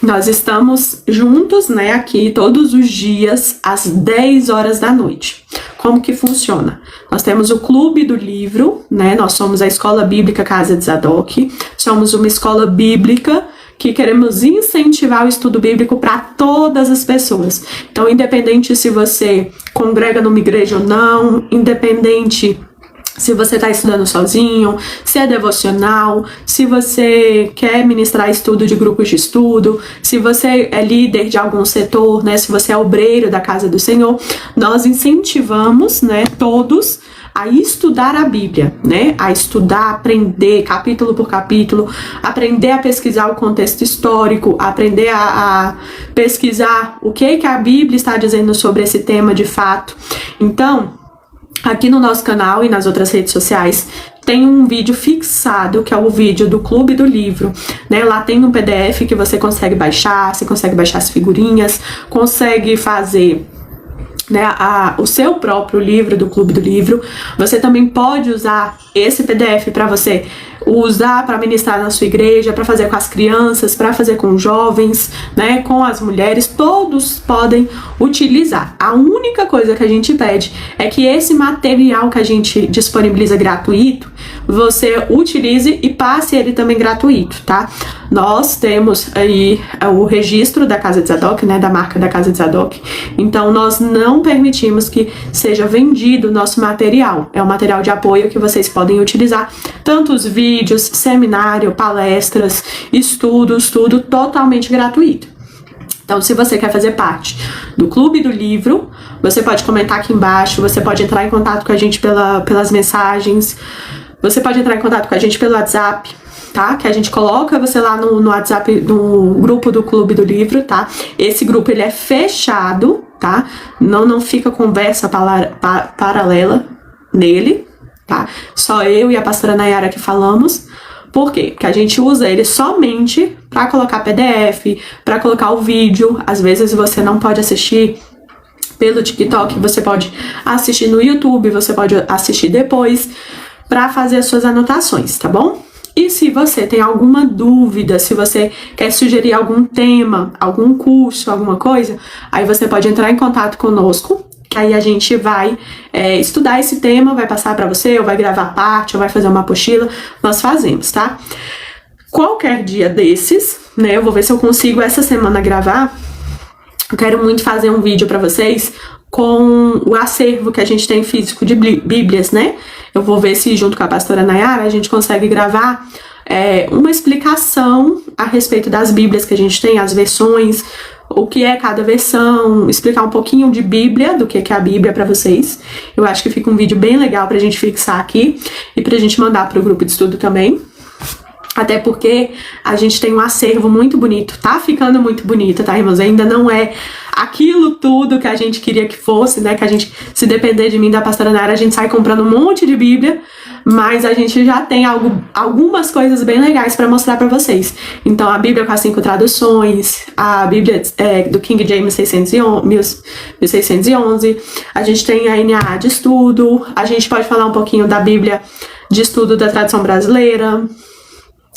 nós estamos juntos, né, aqui todos os dias às 10 horas da noite. Como que funciona? Nós temos o Clube do Livro, né? Nós somos a Escola Bíblica Casa de Zadok, somos uma escola bíblica que queremos incentivar o estudo bíblico para todas as pessoas. Então, independente se você congrega numa igreja ou não, independente se você está estudando sozinho, se é devocional, se você quer ministrar estudo de grupos de estudo, se você é líder de algum setor, né, se você é obreiro da casa do Senhor, nós incentivamos, né, todos a estudar a Bíblia, né, a estudar, aprender capítulo por capítulo, aprender a pesquisar o contexto histórico, aprender a pesquisar o que a Bíblia está dizendo sobre esse tema de fato. Então, aqui no nosso canal e nas outras redes sociais tem um vídeo fixado, que é o vídeo do Clube do Livro, né? Lá tem um PDF que você consegue baixar, você consegue baixar as figurinhas, consegue fazer, né, o seu próprio livro do Clube do Livro. Você também pode usar esse PDF para você usar para ministrar na sua igreja, para fazer com as crianças, para fazer com os jovens, né, com as mulheres, todos podem utilizar. A única coisa que a gente pede é que esse material que a gente disponibiliza gratuito, você utilize e passe ele também gratuito, tá? Nós temos aí o registro da Casa de Zadok, né, da marca da Casa de Zadok, então nós não permitimos que seja vendido o nosso material. É um material de apoio que vocês podem utilizar, tanto os vídeos, seminário, palestras, estudos, tudo totalmente gratuito. Então, se você quer fazer parte do Clube do Livro, você pode comentar aqui embaixo, você pode entrar em contato com a gente pelas mensagens, você pode entrar em contato com a gente pelo WhatsApp, tá? Que a gente coloca você lá no WhatsApp, no grupo do Clube do Livro, tá? Esse grupo, ele é fechado, tá? Não fica conversa paralela nele, tá? Só eu e a pastora Nayara que falamos. Por quê? Porque a gente usa ele somente para colocar PDF, para colocar o vídeo. Às vezes você não pode assistir pelo TikTok, você pode assistir no YouTube, você pode assistir depois para fazer as suas anotações, tá bom? E se você tem alguma dúvida, se você quer sugerir algum tema, algum curso, alguma coisa, aí você pode entrar em contato conosco, que aí a gente vai estudar esse tema, vai passar para você, ou vai gravar parte, ou vai fazer uma apostila, nós fazemos, tá? Qualquer dia desses, né, eu vou ver se eu consigo essa semana gravar. Eu quero muito fazer um vídeo para vocês com o acervo que a gente tem físico de bíblias, né? Eu vou ver se junto com a pastora Nayara a gente consegue gravar uma explicação a respeito das bíblias que a gente tem, as versões, o que é cada versão, explicar um pouquinho de Bíblia, do que é a Bíblia para vocês. Eu acho que fica um vídeo bem legal pra gente fixar aqui e pra gente mandar pro grupo de estudo também. Até porque a gente tem um acervo muito bonito, tá ficando muito bonito, tá, irmãos? Ainda não é aquilo tudo que a gente queria que fosse, né? Que a gente, se depender de mim, da pastora Nayara, a gente sai comprando um monte de Bíblia, mas a gente já tem algumas coisas bem legais para mostrar para vocês. Então, a Bíblia com as 5 traduções, a Bíblia do King James 1611, a gente tem a NAA de estudo, a gente pode falar um pouquinho da Bíblia de estudo da tradução brasileira.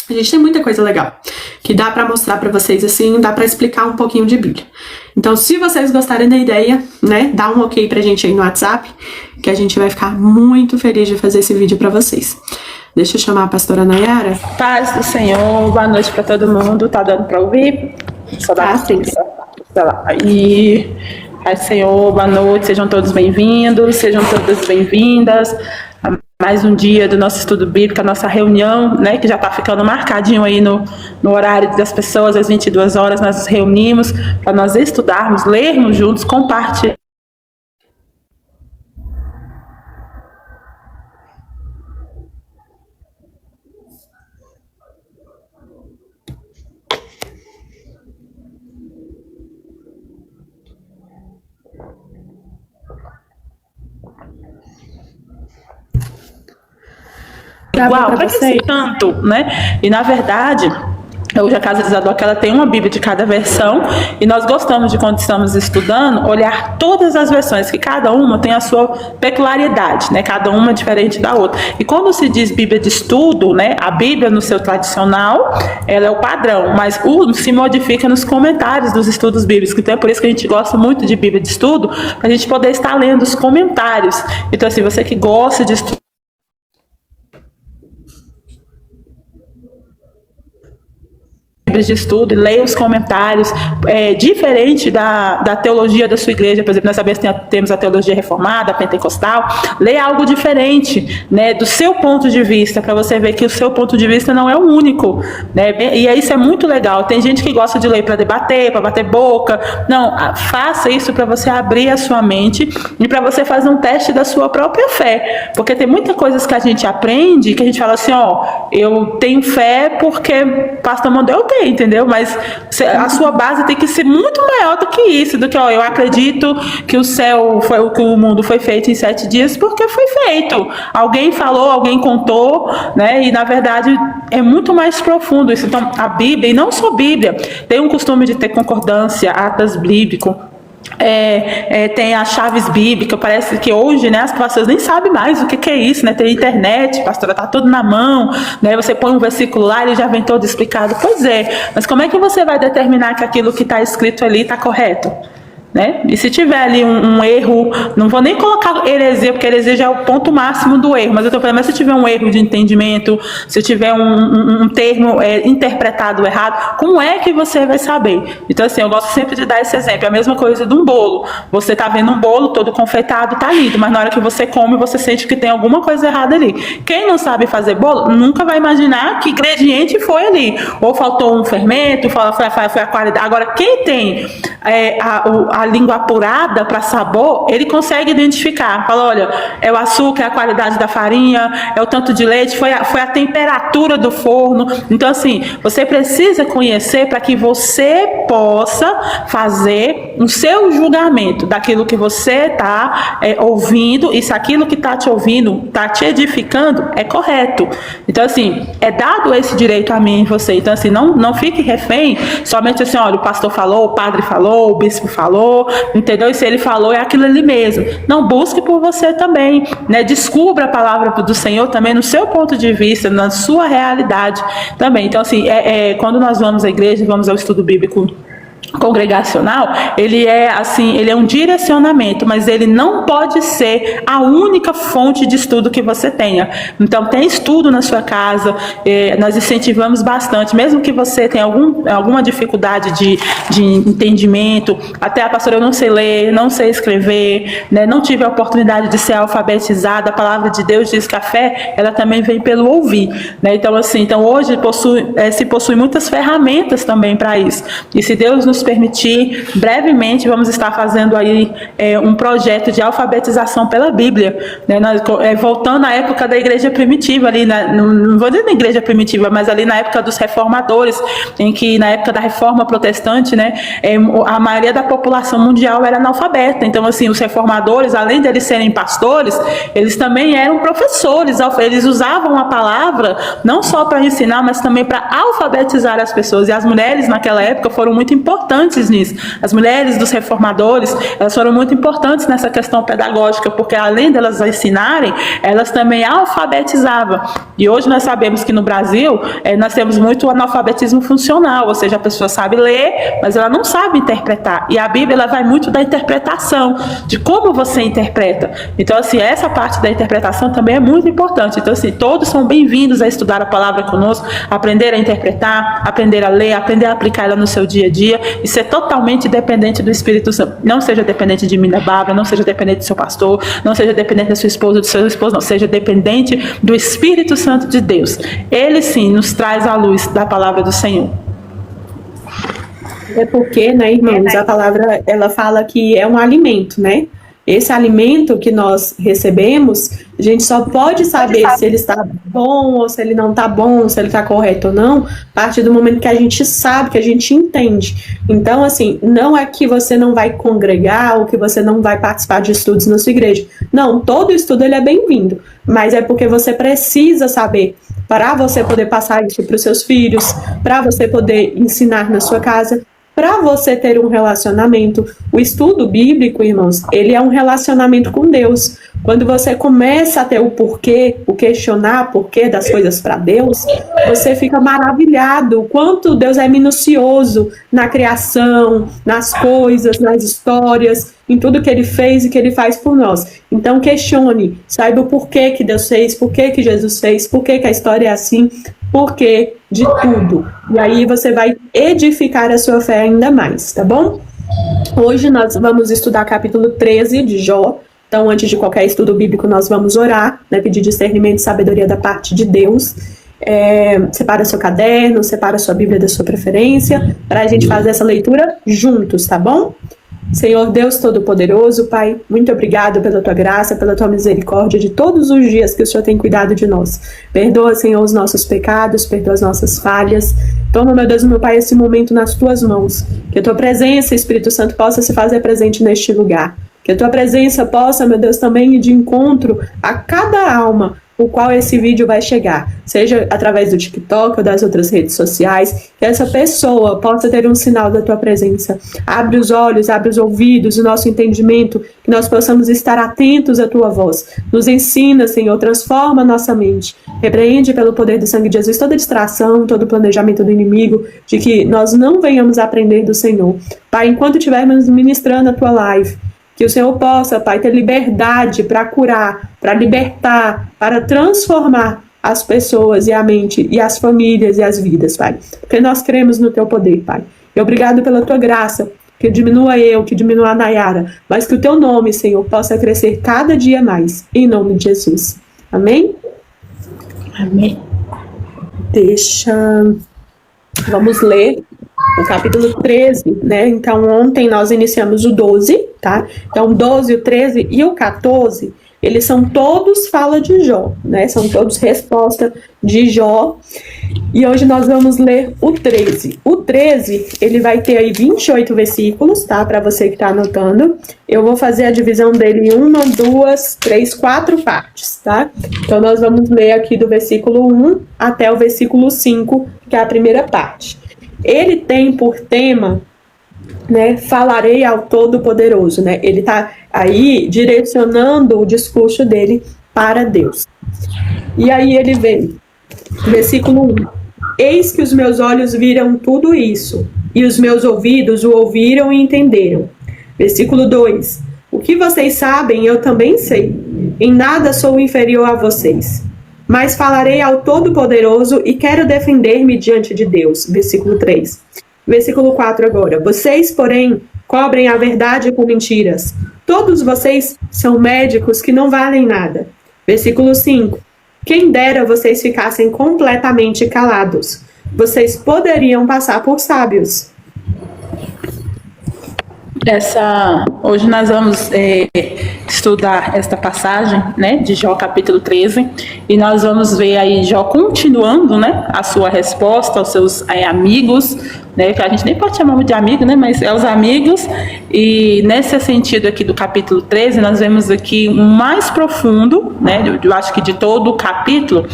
A gente tem muita coisa legal que dá pra mostrar pra vocês, assim, dá pra explicar um pouquinho de Bíblia. Então, se vocês gostarem da ideia, né, dá um ok pra gente aí no WhatsApp, que a gente vai ficar muito feliz de fazer esse vídeo pra vocês. Deixa eu chamar a pastora Nayara. Paz do Senhor, boa noite pra todo mundo, tá dando pra ouvir? Só dá licença. E paz do Senhor, boa noite, sejam todos bem-vindos, sejam todas bem-vindas. Mais um dia do nosso estudo bíblico, a nossa reunião, né, que já está ficando marcadinho aí no horário das pessoas, às 22 horas, nós nos reunimos para nós estudarmos, lermos juntos, compartilhar. Igual para vocês tanto, né? E na verdade Hoje a Casa de Zadok, ela tem uma Bíblia de cada versão, e nós gostamos de, quando estamos estudando, olhar todas as versões, que cada uma tem a sua peculiaridade, né? Cada uma é diferente da outra. E quando se diz Bíblia de estudo, né? A Bíblia no seu tradicional, ela é o padrão, mas se modifica nos comentários dos estudos bíblicos. Então é por isso que a gente gosta muito de Bíblia de estudo, para a gente poder estar lendo os comentários. Então, assim, você que gosta de estudar de estudo, leia os comentários, diferente da teologia da sua igreja. Por exemplo, nós sabemos que temos a teologia reformada, a pentecostal. Leia algo diferente, né, do seu ponto de vista, para você ver que o seu ponto de vista não é o único, né? E isso é muito legal. Tem gente que gosta de ler para debater, para bater boca. Não, faça isso para você abrir a sua mente e para você fazer um teste da sua própria fé, porque tem muitas coisas que a gente aprende que a gente fala assim, eu tenho fé porque o pastor mandou eu ter, entendeu? Mas a sua base tem que ser muito maior do que isso, do que, eu acredito que o céu foi, que o mundo foi feito em 7 dias porque foi feito. Alguém falou, alguém contou, né? E na verdade é muito mais profundo isso. Então a Bíblia, e não só a Bíblia, tem um costume de ter concordância, atas bíblico. Tem as chaves bíblicas. Parece que hoje, né, as pessoas nem sabem mais o que é isso, né? Tem internet, pastora, tá tudo na mão, né? Você põe um versículo lá e ele já vem todo explicado. Pois é, mas como é que você vai determinar que aquilo que está escrito ali está correto? Né? E se tiver ali um erro, não vou nem colocar heresia, porque heresia já é o ponto máximo do erro, mas eu estou falando, mas se tiver um erro de entendimento, se tiver um termo interpretado errado, como é que você vai saber? Então, assim, eu gosto sempre de dar esse exemplo. É a mesma coisa de um bolo. Você está vendo um bolo todo confeitado, está lindo, mas na hora que você come, você sente que tem alguma coisa errada ali. Quem não sabe fazer bolo, nunca vai imaginar que ingrediente foi ali. Ou faltou um fermento, foi a qualidade. Agora, quem tem a língua apurada para sabor, ele consegue identificar. Fala, olha, é o açúcar, é a qualidade da farinha, é o tanto de leite, foi a temperatura do forno. Então, assim, você precisa conhecer para que você possa fazer o seu julgamento daquilo que você está ouvindo, e se aquilo que está te ouvindo está te edificando, é correto. Então, assim, é dado esse direito a mim e você. Então, assim, não fique refém somente assim, olha, o pastor falou, o padre falou, o bispo falou, entendeu? E se ele falou, é aquilo ali mesmo. Não, busque por você também, né? Descubra a palavra do Senhor também no seu ponto de vista, na sua realidade também. Então, assim, quando nós vamos à igreja, vamos ao estudo bíblico congregacional, ele é um direcionamento, mas ele não pode ser a única fonte de estudo que você tenha. Então, tem estudo na sua casa, nós incentivamos bastante, mesmo que você tenha alguma dificuldade de entendimento, até a pastora, eu não sei ler, não sei escrever, né, não tive a oportunidade de ser alfabetizada, a palavra de Deus diz que a fé, ela também vem pelo ouvir, né? Então, assim, hoje se possui muitas ferramentas também para isso, e se Deus nos permitir, brevemente vamos estar fazendo aí um projeto de alfabetização pela Bíblia, né? Voltando à época da igreja primitiva, ali não vou dizer na igreja primitiva, mas ali na época dos reformadores, em que na época da reforma protestante, né, a maioria da população mundial era analfabeta. Então, assim, os reformadores, além de eles serem pastores, eles também eram professores, eles usavam a palavra não só para ensinar, mas também para alfabetizar as pessoas, e as mulheres naquela época foram muito importantes nisso. As mulheres dos reformadores, elas foram muito importantes nessa questão pedagógica, porque além delas ensinarem, elas também alfabetizavam. E hoje nós sabemos que no Brasil, nós temos muito analfabetismo funcional, ou seja, a pessoa sabe ler, mas ela não sabe interpretar. E a Bíblia, ela vai muito da interpretação, de como você interpreta. Então, assim, essa parte da interpretação também é muito importante. Então, assim, todos são bem-vindos a estudar a palavra conosco, aprender a interpretar, aprender a ler, aprender a aplicar ela no seu dia a dia, e ser totalmente dependente do Espírito Santo. Não seja dependente de mim, da Bárbara, não seja dependente do seu pastor, não seja dependente da sua esposa, do seu esposo, não. Seja dependente do Espírito Santo de Deus. Ele sim nos traz a luz da palavra do Senhor. É porque, né, irmãos, a palavra, ela fala que é um alimento, né? Esse alimento que nós recebemos, a gente só pode saber se ele está bom ou se ele não está bom, se ele está correto ou não, a partir do momento que a gente sabe, que a gente entende. Então, assim, não é que você não vai congregar ou que você não vai participar de estudos na sua igreja. Não, todo estudo ele é bem-vindo, mas é porque você precisa saber para você poder passar isso para os seus filhos, para você poder ensinar na sua casa, para você ter um relacionamento. O estudo bíblico, irmãos, ele é um relacionamento com Deus. Quando você começa a ter o porquê, o questionar porquê das coisas para Deus, você fica maravilhado o quanto Deus é minucioso na criação, nas coisas, nas histórias, em tudo que Ele fez e que Ele faz por nós. Então questione, saiba o porquê que Deus fez, porquê que Jesus fez, porquê que a história é assim, porquê de tudo. E aí você vai edificar a sua fé ainda mais, tá bom? Hoje nós vamos estudar capítulo 13 de Jó. Então, antes de qualquer estudo bíblico, nós vamos orar, né, pedir discernimento e sabedoria da parte de Deus. Separa seu caderno, separa sua Bíblia da sua preferência, para a gente fazer essa leitura juntos, tá bom? Senhor Deus Todo-Poderoso, Pai, muito obrigado pela Tua graça, pela Tua misericórdia de todos os dias que o Senhor tem cuidado de nós. Perdoa, Senhor, os nossos pecados, perdoa as nossas falhas. Toma, meu Deus, meu Pai, esse momento nas Tuas mãos. Que a Tua presença, Espírito Santo, possa se fazer presente neste lugar. Que a Tua presença possa, meu Deus, também ir de encontro a cada alma o qual esse vídeo vai chegar, seja através do TikTok ou das outras redes sociais, que essa pessoa possa ter um sinal da Tua presença. Abre os olhos, abre os ouvidos, o nosso entendimento, que nós possamos estar atentos à Tua voz. Nos ensina, Senhor, transforma a nossa mente. Repreende pelo poder do sangue de Jesus toda distração, todo planejamento do inimigo, de que nós não venhamos a aprender do Senhor. Pai, enquanto estivermos ministrando a Tua live, que o Senhor possa, Pai, ter liberdade para curar, para libertar, para transformar as pessoas e a mente, e as famílias e as vidas, Pai. Porque nós cremos no Teu poder, Pai. E obrigado pela Tua graça, que diminua eu, que diminua a Nayara, mas que o Teu nome, Senhor, possa crescer cada dia mais, em nome de Jesus. Amém? Amém. Vamos ler o capítulo 13, né? Então, ontem nós iniciamos o 12, tá? Então, o 12, o 13 e o 14, eles são todos fala de Jó, né? São todos resposta de Jó. E hoje nós vamos ler o 13. O 13, ele vai ter aí 28 versículos, tá? Para você que tá anotando. Eu vou fazer a divisão dele em 1, 2, 3, 4 partes, tá? Então, nós vamos ler aqui do versículo 1 até o versículo 5, que é a primeira parte. Ele tem por tema, né, falarei ao Todo-Poderoso, né? Ele está aí direcionando o discurso dele para Deus. E aí ele vem, versículo 1. Eis que os meus olhos viram tudo isso, e os meus ouvidos o ouviram e entenderam. Versículo 2. O que vocês sabem, eu também sei. Em nada sou inferior a vocês. Mas falarei ao Todo-Poderoso e quero defender-me diante de Deus. Versículo 3. Versículo 4 agora. Vocês, porém, cobrem a verdade com mentiras. Todos vocês são médicos que não valem nada. Versículo 5. Quem dera vocês ficassem completamente calados. Vocês poderiam passar por sábios. Hoje nós vamos estudar esta passagem, né, de Jó capítulo 13, e nós vamos ver aí Jó continuando, né, a sua resposta aos seus amigos, né, que a gente nem pode chamar de amigo, né, mas é os amigos. E nesse sentido aqui do capítulo 13, nós vemos aqui um mais profundo, né, eu acho que de todo o capítulo.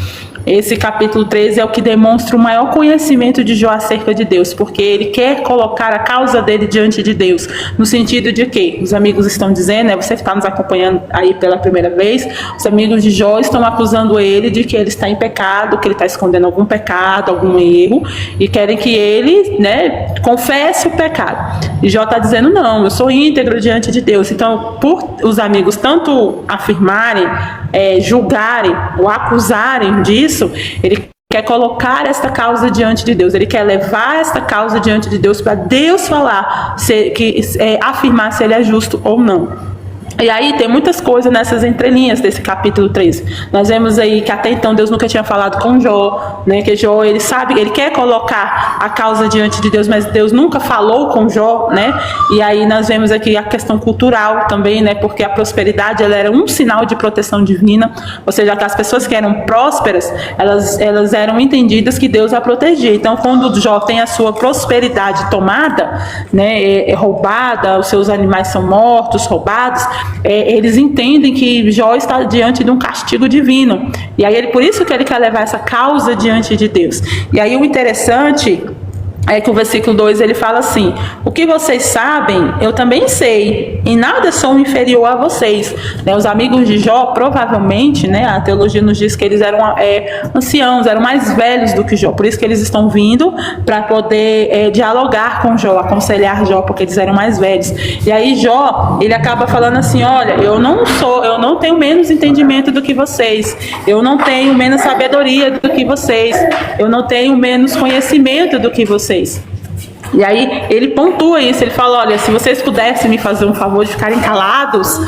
Esse capítulo 13 é o que demonstra o maior conhecimento de Jó acerca de Deus, porque ele quer colocar a causa dele diante de Deus, no sentido de que os amigos estão dizendo, né, você que está nos acompanhando aí pela primeira vez, os amigos de Jó estão acusando ele de que ele está em pecado, que ele está escondendo algum pecado, algum erro, e querem que ele, né, confesse o pecado. E Jó está dizendo, não, eu sou íntegro diante de Deus. Então, por os amigos tanto afirmarem, julgarem ou acusarem disso, ele quer colocar esta causa diante de Deus, ele quer levar esta causa diante de Deus para Deus falar, afirmar se ele é justo ou não. E aí tem muitas coisas nessas entrelinhas desse capítulo 13. Nós vemos aí que até então Deus nunca tinha falado com Jó, né? Que Jó, ele sabe, ele quer colocar a causa diante de Deus, mas Deus nunca falou com Jó, né? E aí nós vemos aqui a questão cultural também, né? Porque a prosperidade, ela era um sinal de proteção divina, ou seja, que as pessoas que eram prósperas, elas eram entendidas que Deus a protegia. Então, quando Jó tem a sua prosperidade tomada, né? Roubada, os seus animais são mortos, roubados, eles entendem que Jó está diante de um castigo divino. E aí por isso que ele quer levar essa causa diante de Deus. E aí o interessante é que o versículo 2 ele fala assim: o que vocês sabem, eu também sei, em nada sou inferior a vocês. Os amigos de Jó, provavelmente, a teologia nos diz que eles eram anciãos, eram mais velhos do que Jó, por isso que eles estão vindo para poder dialogar com Jó, aconselhar Jó, porque eles eram mais velhos. E aí Jó, ele acaba falando assim: olha, eu não tenho menos entendimento do que vocês, eu não tenho menos sabedoria do que vocês, eu não tenho menos conhecimento do que vocês. E aí ele pontua isso, ele fala: olha, se vocês pudessem me fazer um favor de ficarem calados,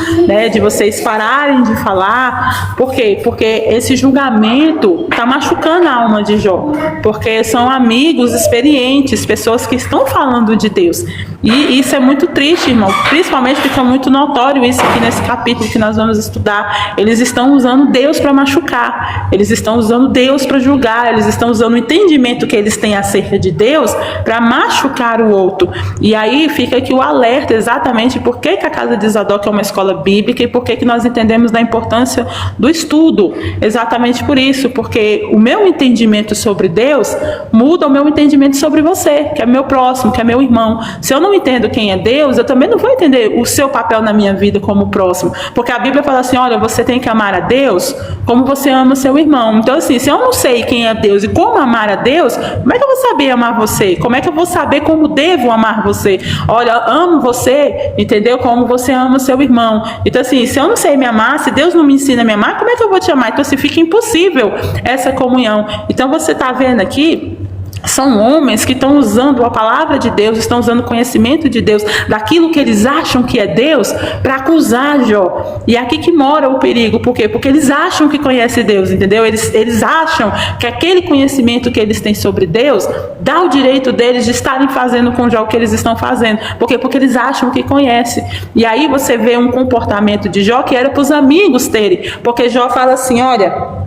de vocês pararem de falar. Por quê? Porque esse julgamento está machucando a alma de Jó, porque são amigos experientes, pessoas que estão falando de Deus. E isso é muito triste, irmão, principalmente porque é muito notório isso aqui nesse capítulo que nós vamos estudar. Eles estão usando Deus para machucar, eles estão usando Deus para julgar, eles estão usando o entendimento que eles têm acerca de Deus para machucar o outro. E aí fica aqui o alerta exatamente por que a Casa de Zadok é uma escola bíblica e por que nós entendemos da importância do estudo. Exatamente por isso, porque o meu entendimento sobre Deus muda o meu entendimento sobre você, que é meu próximo, que é meu irmão. Se eu não entendo quem é Deus, eu também não vou entender o seu papel na minha vida como próximo, porque a Bíblia fala assim: olha, você tem que amar a Deus como você ama seu irmão. Então assim, se eu não sei quem é Deus e como amar a Deus, como é que eu vou saber amar você? Como é que eu vou saber como devo amar você? Olha, amo você, entendeu? Como você ama seu irmão. Então assim, se eu não sei me amar, se Deus não me ensina a me amar, como é que eu vou te amar? Então assim, fica impossível essa comunhão. Então você está vendo aqui, são homens que estão usando a palavra de Deus, estão usando o conhecimento de Deus, daquilo que eles acham que é Deus, para acusar Jó. E é aqui que mora o perigo. Por quê? Porque eles acham que conhecem Deus, entendeu? Eles acham que aquele conhecimento que eles têm sobre Deus dá o direito deles de estarem fazendo com Jó o que eles estão fazendo. Por quê? Porque eles acham que conhecem. E aí você vê um comportamento de Jó que era para os amigos terem. Porque Jó fala assim: olha,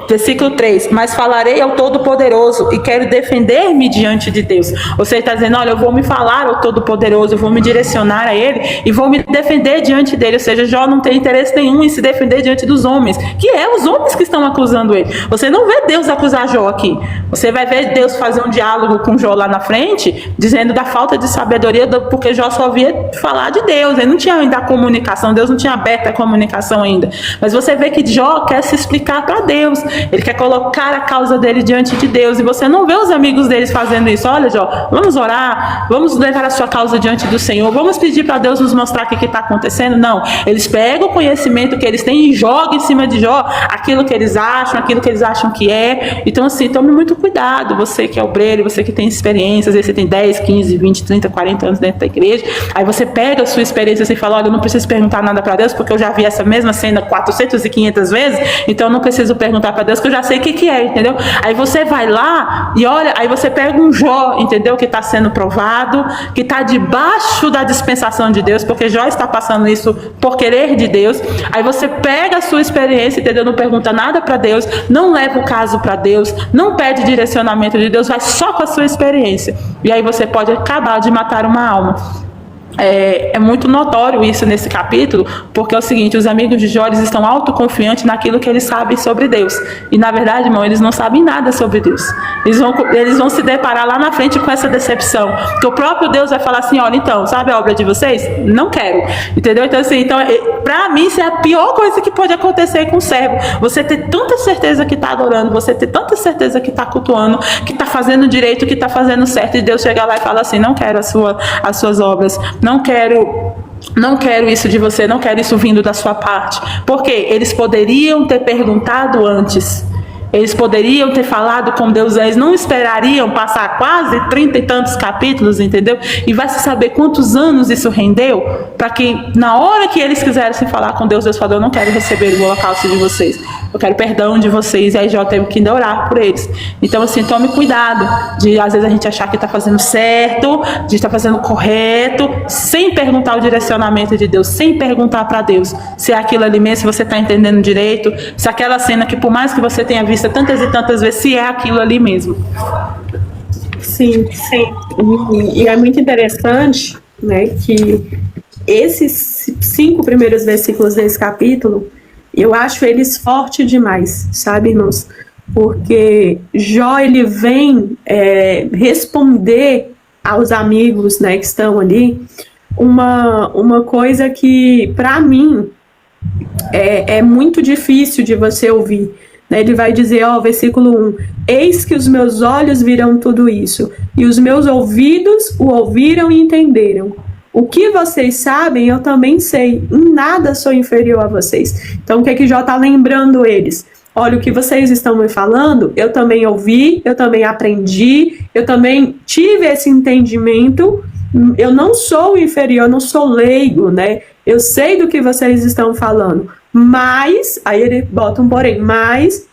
versículo 3: mas falarei ao Todo-Poderoso e quero defender-me diante de Deus. Você está dizendo: olha, eu vou me falar ao Todo-Poderoso, eu vou me direcionar a Ele e vou me defender diante dele. Ou seja, Jó não tem interesse nenhum em se defender diante dos homens, que é os homens que estão acusando ele. Você não vê Deus acusar Jó aqui. Você vai ver Deus fazer um diálogo com Jó lá na frente, dizendo da falta de sabedoria, porque Jó só via falar de Deus, ele não tinha ainda a comunicação, Deus não tinha aberto a comunicação ainda. Mas você vê que Jó quer se explicar para Deus, ele quer colocar a causa dele diante de Deus, e você não vê os amigos deles fazendo isso. Olha, Jó, vamos orar, vamos levar a sua causa diante do Senhor, vamos pedir para Deus nos mostrar o que está acontecendo. Não, eles pegam o conhecimento que eles têm e jogam em cima de Jó aquilo que eles acham que é. Então assim, tome muito cuidado, você que é obreiro, você que tem experiência, às vezes você tem 10, 15, 20, 30, 40 anos dentro da igreja, aí você pega a sua experiência e fala: olha, eu não preciso perguntar nada para Deus, porque eu já vi essa mesma cena 400 e 500 vezes, então eu não preciso perguntar para Deus, que eu já sei o que é, entendeu? Aí você vai lá e olha, aí você pega um Jó, entendeu? Que está sendo provado, que está debaixo da dispensação de Deus, porque Jó está passando isso por querer de Deus. Aí você pega a sua experiência, entendeu? Não pergunta nada para Deus, não leva o caso para Deus, não pede direcionamento de Deus, vai só com a sua experiência. E aí você pode acabar de matar uma alma. É muito notório isso nesse capítulo, porque é o seguinte: os amigos de Jó estão autoconfiantes naquilo que eles sabem sobre Deus, e na verdade, irmão, eles não sabem nada sobre Deus. Eles vão se deparar lá na frente com essa decepção, que o próprio Deus vai falar assim: olha, então, sabe a obra de vocês? Não quero, entendeu? Então assim, pra mim isso é a pior coisa que pode acontecer com o servo, você ter tanta certeza que está adorando, você ter tanta certeza que está cultuando, que está fazendo direito, que está fazendo certo, e Deus chegar lá e falar assim: não quero as suas obras, não quero isso de você, não quero isso vindo da sua parte. Porque eles poderiam ter perguntado antes, eles poderiam ter falado com Deus, eles não esperariam passar quase 30 e tantos capítulos, entendeu? E vai se saber quantos anos isso rendeu, para que na hora que eles quisessem falar com Deus, Deus falou: eu não quero receber o holocausto de vocês, eu quero perdão de vocês. E aí Jó teve que orar por eles. Então assim, tome cuidado de às vezes a gente achar que está fazendo certo, de estar fazendo correto, sem perguntar o direcionamento de Deus, sem perguntar para Deus se é aquilo ali mesmo, se você está entendendo direito, se aquela cena que por mais que você tenha visto tantas e tantas vezes, se é aquilo ali mesmo. Sim. E é muito interessante, né, que Esses 5 primeiros versículos desse capítulo, eu acho eles fortes demais, sabe, irmãos? Porque Jó, ele vem responder aos amigos, né, que estão ali, uma coisa que, para mim, é muito difícil de você ouvir. Ele vai dizer, versículo 1, eis que os meus olhos viram tudo isso, e os meus ouvidos o ouviram e entenderam. O que vocês sabem, eu também sei, em nada sou inferior a vocês. Então, o que é que Jó está lembrando eles? Olha, o que vocês estão me falando, eu também ouvi, eu também aprendi, eu também tive esse entendimento. Eu não sou inferior, eu não sou leigo, né? Eu sei do que vocês estão falando, mas, aí ele bota um porém, mas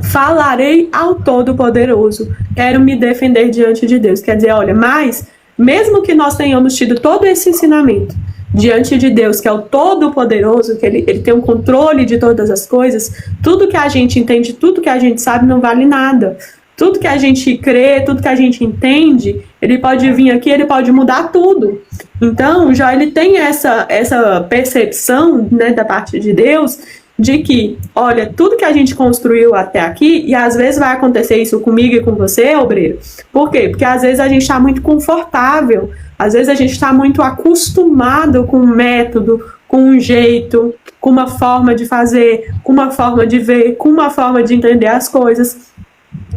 falarei ao Todo-Poderoso, quero me defender diante de Deus. Quer dizer, olha, mas, mesmo que nós tenhamos tido todo esse ensinamento diante de Deus, que é o Todo-Poderoso, que ele tem um controle de todas as coisas, tudo que a gente entende, tudo que a gente sabe não vale nada. Tudo que a gente crê, tudo que a gente entende, ele pode vir aqui, ele pode mudar tudo. Então, já ele tem essa percepção, né, da parte de Deus, de que, olha, tudo que a gente construiu até aqui, e às vezes vai acontecer isso comigo e com você, obreiro. Por quê? Porque às vezes a gente está muito confortável, às vezes a gente está muito acostumado com um método, com um jeito, com uma forma de fazer, com uma forma de ver, com uma forma de entender as coisas.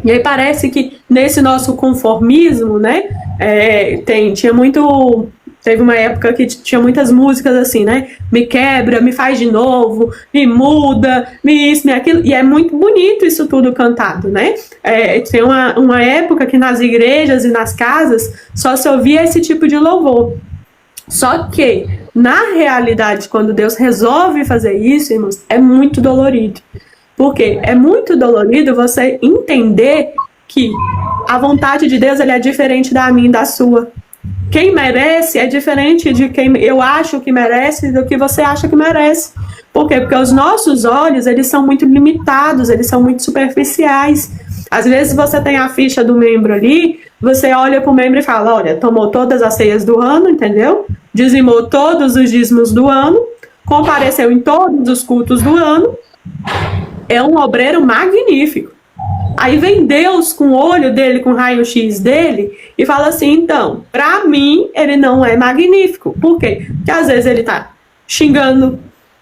E aí parece que nesse nosso conformismo, né, teve uma época que tinha muitas músicas assim, né, me quebra, me faz de novo, me muda, me isso, me aquilo, e é muito bonito isso tudo cantado, né, tem uma época que nas igrejas e nas casas só se ouvia esse tipo de louvor. Só que, na realidade, quando Deus resolve fazer isso, irmãos, é muito dolorido. Porque é muito dolorido você entender que a vontade de Deus, ele é diferente da minha e da sua. Quem merece é diferente de quem eu acho que merece do que você acha que merece. Por quê? Porque os nossos olhos, eles são muito limitados, eles são muito superficiais. Às vezes você tem a ficha do membro ali, você olha para o membro e fala, olha, tomou todas as ceias do ano, entendeu? Dizimou todos os dízimos do ano, compareceu em todos os cultos do ano, é um obreiro magnífico. Aí vem Deus com o olho dele, com o raio-x dele, e fala assim, então, pra mim, ele não é magnífico. Por quê? Porque às vezes ele tá xingando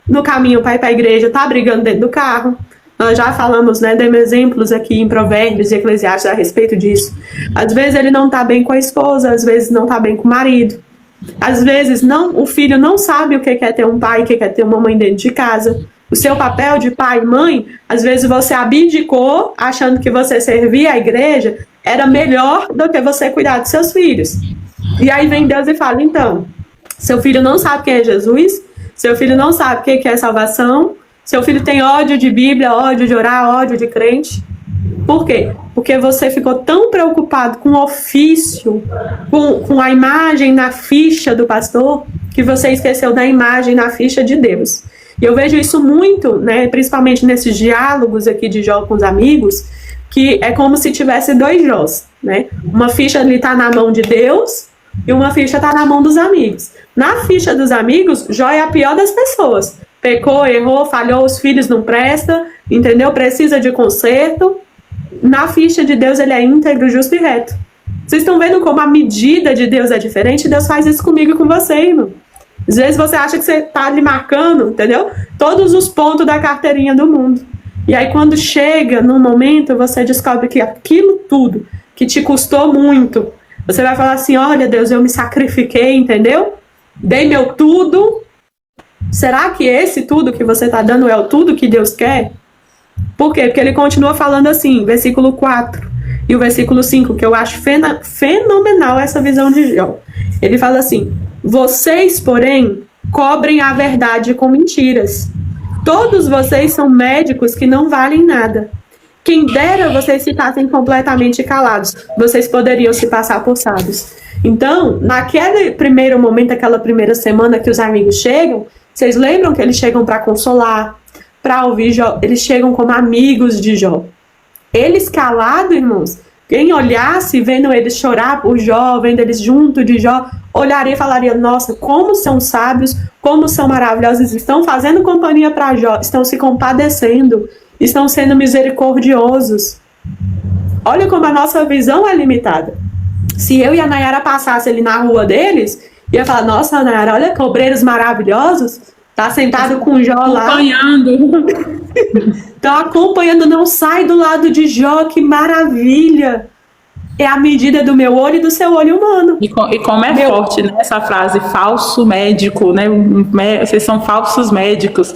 no caminho para ir para a igreja, tá brigando dentro do carro. Nós já falamos, né, demos exemplos aqui em Provérbios e Eclesiastes a respeito disso. Às vezes ele não tá bem com a esposa, às vezes não tá bem com o marido. Às vezes o filho não sabe o que é ter um pai, o que é ter uma mãe dentro de casa. O seu papel de pai e mãe, às vezes você abdicou, achando que você servir a igreja era melhor do que você cuidar dos seus filhos. E aí vem Deus e fala, então, seu filho não sabe quem é Jesus, seu filho não sabe o que é salvação, seu filho tem ódio de Bíblia, ódio de orar, ódio de crente. Por quê? Porque você ficou tão preocupado com o ofício, com a imagem na ficha do pastor, que você esqueceu da imagem na ficha de Deus. E eu vejo isso muito, né, principalmente nesses diálogos aqui de Jó com os amigos, que é como se tivesse dois Jós, né? Uma ficha ali está na mão de Deus e uma ficha está na mão dos amigos. Na ficha dos amigos, Jó é a pior das pessoas. Pecou, errou, falhou, os filhos não prestam, entendeu? Precisa de conserto. Na ficha de Deus ele é íntegro, justo e reto. Vocês estão vendo como a medida de Deus é diferente? Deus faz isso comigo e com você, irmão. Às vezes você acha que você está ali marcando, entendeu? Todos os pontos da carteirinha do mundo. E aí quando chega no momento, você descobre que aquilo tudo que te custou muito, você vai falar assim, olha Deus, eu me sacrifiquei, entendeu? Dei meu tudo. Será que esse tudo que você está dando é o tudo que Deus quer? Por quê? Porque ele continua falando assim, versículo 4 e o versículo 5, que eu acho fenomenal essa visão de Jó. Ele fala assim, vocês, porém, cobrem a verdade com mentiras. Todos vocês são médicos que não valem nada. Quem dera vocês ficassem completamente calados. Vocês poderiam se passar por sábios. Então, naquele primeiro momento, aquela primeira semana que os amigos chegam, vocês lembram que eles chegam para consolar, para ouvir Jó? Eles chegam como amigos de Jó. Eles calados, irmãos, quem olhasse, vendo eles chorar por Jó, vendo eles junto de Jó, olharia e falaria, nossa, como são sábios, como são maravilhosos, estão fazendo companhia para Jó, estão se compadecendo, estão sendo misericordiosos. Olha como a nossa visão é limitada. Se eu e a Nayara passasse ali na rua deles, ia falar, nossa, Nayara, olha que obreiros maravilhosos, tá sentado com Jó lá. Acompanhando. Estão acompanhando, não sai do lado de Jó, que maravilha. É a medida do meu olho e do seu olho humano. E como é forte, né, essa frase, falso médico, né? Vocês são falsos médicos.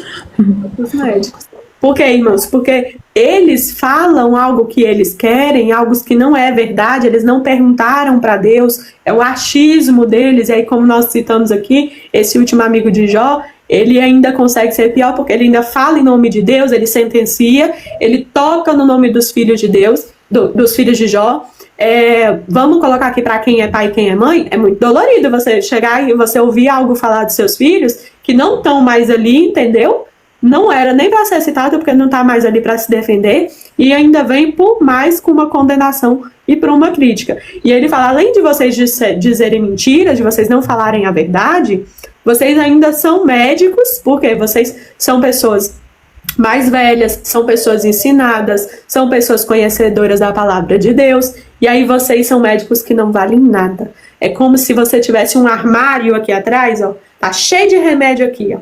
Os médicos. Por quê, irmãos? Porque eles falam algo que eles querem, algo que não é verdade, eles não perguntaram para Deus, é o achismo deles, e aí como nós citamos aqui, esse último amigo de Jó, ele ainda consegue ser pior, porque ele ainda fala em nome de Deus, ele sentencia, ele toca no nome dos filhos de Deus, dos filhos de Jó. Vamos colocar aqui para quem é pai e quem é mãe, é muito dolorido você chegar e você ouvir algo falar dos seus filhos, que não estão mais ali, entendeu? Não era nem para ser citado, porque não está mais ali para se defender, e ainda vem por mais com uma condenação e por uma crítica. E ele fala, além de vocês dizerem mentiras, de vocês não falarem a verdade, vocês ainda são médicos, porque vocês são pessoas mais velhas, são pessoas ensinadas, são pessoas conhecedoras da palavra de Deus, e aí vocês são médicos que não valem nada. É como se você tivesse um armário aqui atrás, ó, tá cheio de remédio aqui, ó.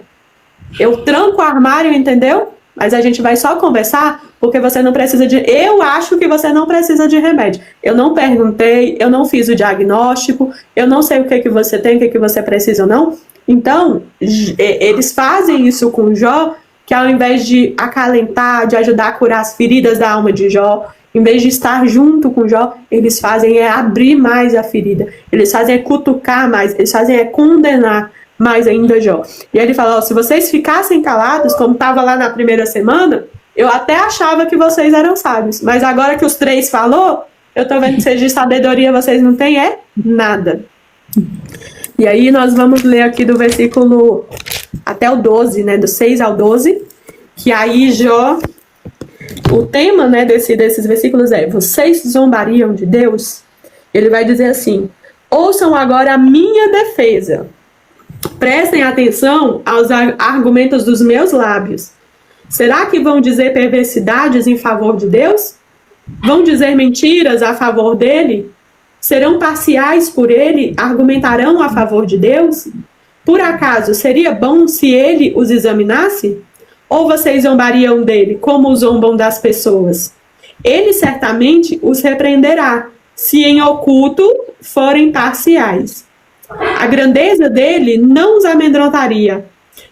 Eu tranco o armário, entendeu? Mas a gente vai só conversar porque você não precisa de... Eu acho que você não precisa de remédio. Eu não perguntei, eu não fiz o diagnóstico, eu não sei o que você tem, o que você precisa ou não. Então, eles fazem isso com Jó, que ao invés de acalentar, de ajudar a curar as feridas da alma de Jó, em vez de estar junto com Jó, eles fazem abrir mais a ferida. Eles fazem cutucar mais, eles fazem condenar mais ainda Jó. E aí ele fala, se vocês ficassem calados, como estava lá na primeira semana, eu até achava que vocês eram sábios, mas agora que os 3 falou, eu tô vendo que vocês de sabedoria vocês não têm nada. E aí nós vamos ler aqui do versículo até o 12, né, do 6 ao 12, que aí Jó, o tema, né, desses versículos é, vocês zombariam de Deus? Ele vai dizer assim, ouçam agora a minha defesa. Prestem atenção aos argumentos dos meus lábios. Será que vão dizer perversidades em favor de Deus? Vão dizer mentiras a favor dele? Serão parciais por ele? Argumentarão a favor de Deus? Por acaso seria bom se ele os examinasse? Ou vocês zombariam dele como zombam das pessoas? Ele certamente os repreenderá, se em oculto forem parciais. A grandeza dele não os amedrontaria,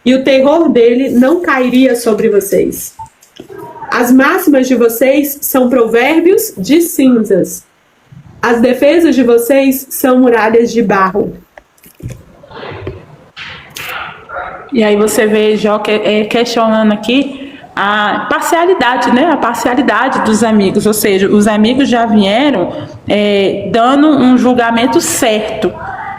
e o terror dele não cairia sobre vocês. As máximas de vocês são provérbios de cinzas. As defesas de vocês são muralhas de barro. E aí você vê Jó questionando aqui a parcialidade, né? A parcialidade dos amigos, ou seja, os amigos já vieram dando um julgamento certo.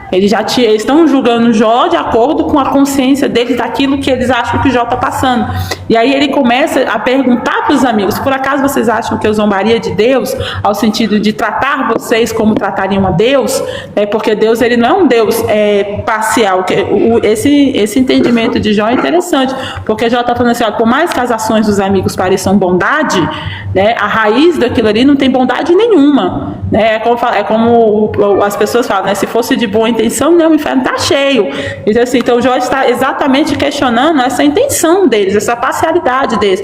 Eles estão julgando Jó de acordo com a consciência deles daquilo que eles acham que Jó está passando. E aí ele começa a perguntar para os amigos, por acaso vocês acham que eu zombaria de Deus, ao sentido de tratar vocês como tratariam a Deus? Porque Deus ele não é um Deus parcial. Esse entendimento de Jó é interessante, porque Jó está falando assim, por mais que as ações dos amigos pareçam bondade, né, a raiz daquilo ali não tem bondade nenhuma. Né? É como as pessoas falam, né, se fosse de boa intenção, não, o inferno está cheio. Então Jó está exatamente questionando essa intenção deles, essa parcialidade deles.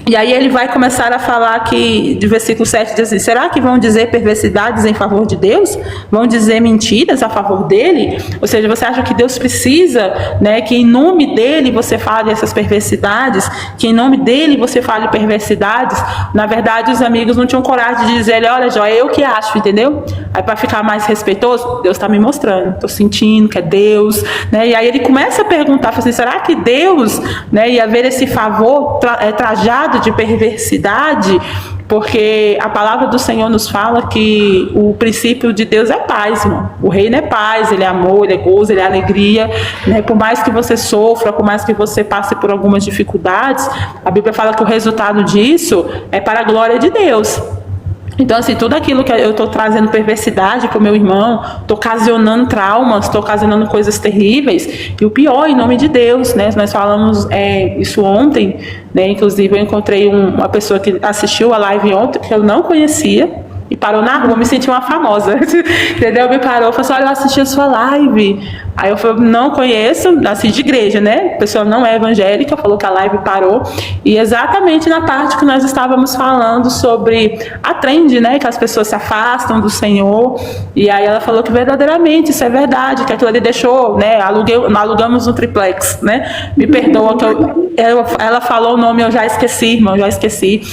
E aí ele vai começar a falar aqui, de versículo 7, diz assim, será que vão dizer perversidades em favor de Deus? Vão dizer mentiras a favor dele? Ou seja, você acha que Deus precisa, né, que em nome dele você fale essas perversidades? Que em nome dele você fale perversidades? Na verdade, os amigos não tinham coragem de dizer, olha, Jó, é eu que acho, entendeu? Aí para ficar mais respeitoso, Deus está me mostrando, estou sentindo que é Deus, né? E aí ele começa a perguntar, assim, será que Deus, né, ia ver esse favor trajado de perversidade? Porque a palavra do Senhor nos fala que o princípio de Deus é paz, irmão. O reino é paz, ele é amor, ele é gozo, ele é alegria, né? Por mais que você sofra, por mais que você passe por algumas dificuldades, a Bíblia fala que o resultado disso é para a glória de Deus. Então, assim, tudo aquilo que eu estou trazendo perversidade para o meu irmão, estou ocasionando traumas, estou ocasionando coisas terríveis, e o pior, em nome de Deus, né? Nós falamos isso ontem, né? Inclusive, eu encontrei uma pessoa que assistiu a live ontem, que eu não conhecia, e parou na rua, me senti uma famosa, entendeu? Me parou, falou assim, olha, eu assisti a sua live. Aí eu falei, não conheço, assim, de igreja, né? A pessoa não é evangélica, falou que a live parou. E exatamente na parte que nós estávamos falando sobre a trend, né? Que as pessoas se afastam do Senhor. E aí ela falou que verdadeiramente isso é verdade, que aquilo ali deixou, né? Alugamos um triplex, né? Me perdoa que ela falou o nome, eu já esqueci, irmão, já esqueci.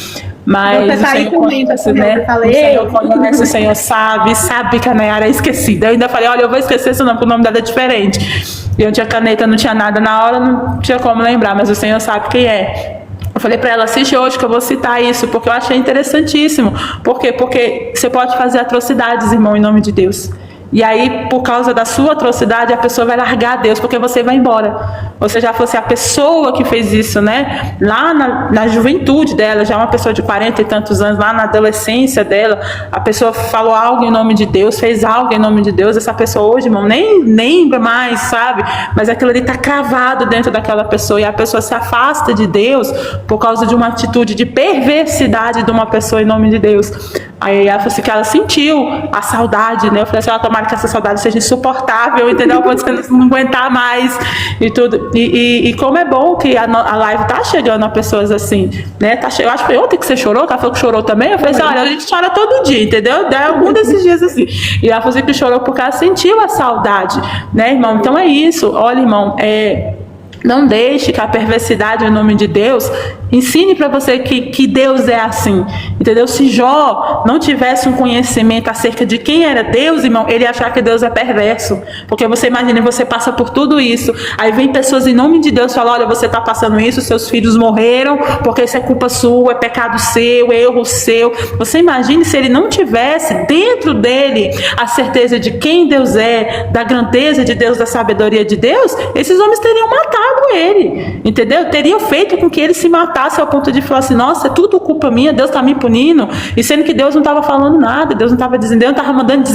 Mas o Senhor conhece, né? O Senhor conhece, o Senhor sabe que a Nayara é esquecida. Eu ainda falei, olha, eu vou esquecer esse nome, porque o nome dela é diferente. E eu não tinha caneta, não tinha nada na hora, não tinha como lembrar, mas o Senhor sabe quem é. Eu falei para ela, assiste hoje que eu vou citar isso, porque eu achei interessantíssimo. Por quê? Porque você pode fazer atrocidades, irmão, em nome de Deus. E aí, por causa da sua atrocidade, a pessoa vai largar Deus, porque você vai embora. Você já fosse a pessoa que fez isso, né? Lá na juventude dela, já uma pessoa de 40 e tantos anos, lá na adolescência dela, a pessoa falou algo em nome de Deus, fez algo em nome de Deus. Essa pessoa hoje, irmão, nem lembra mais, sabe? Mas aquilo ali está cravado dentro daquela pessoa, e a pessoa se afasta de Deus por causa de uma atitude de perversidade de uma pessoa em nome de Deus. Aí ela falou assim que ela sentiu a saudade, né? Eu falei assim, tomara que essa saudade seja insuportável, entendeu? Pode você não aguentar mais e tudo. E como é bom que a live tá chegando a pessoas assim, né? Tá eu acho que ontem que você chorou, ela falou que chorou também. Eu falei assim, olha, a gente chora todo dia, entendeu? Dá algum desses dias assim. E ela falou assim que chorou porque ela sentiu a saudade, né, irmão? Então é isso. Olha, irmão, não deixe que a perversidade em nome de Deus ensine para você que Deus é assim, entendeu? Se Jó não tivesse um conhecimento acerca de quem era Deus, irmão, ele ia achar que Deus é perverso, porque você imagina, você passa por tudo isso, aí vem pessoas em nome de Deus falar, olha, você está passando isso, seus filhos morreram, porque isso é culpa sua, é pecado seu, é erro seu. Você imagine se ele não tivesse dentro dele a certeza de quem Deus é, da grandeza de Deus, da sabedoria de Deus, esses homens teriam matado ele, entendeu? Teriam feito com que ele se matasse ao ponto de falar assim, nossa, é tudo culpa minha, Deus está me punindo, e sendo que Deus não estava falando nada, Deus não estava dizendo, Deus não estava mandando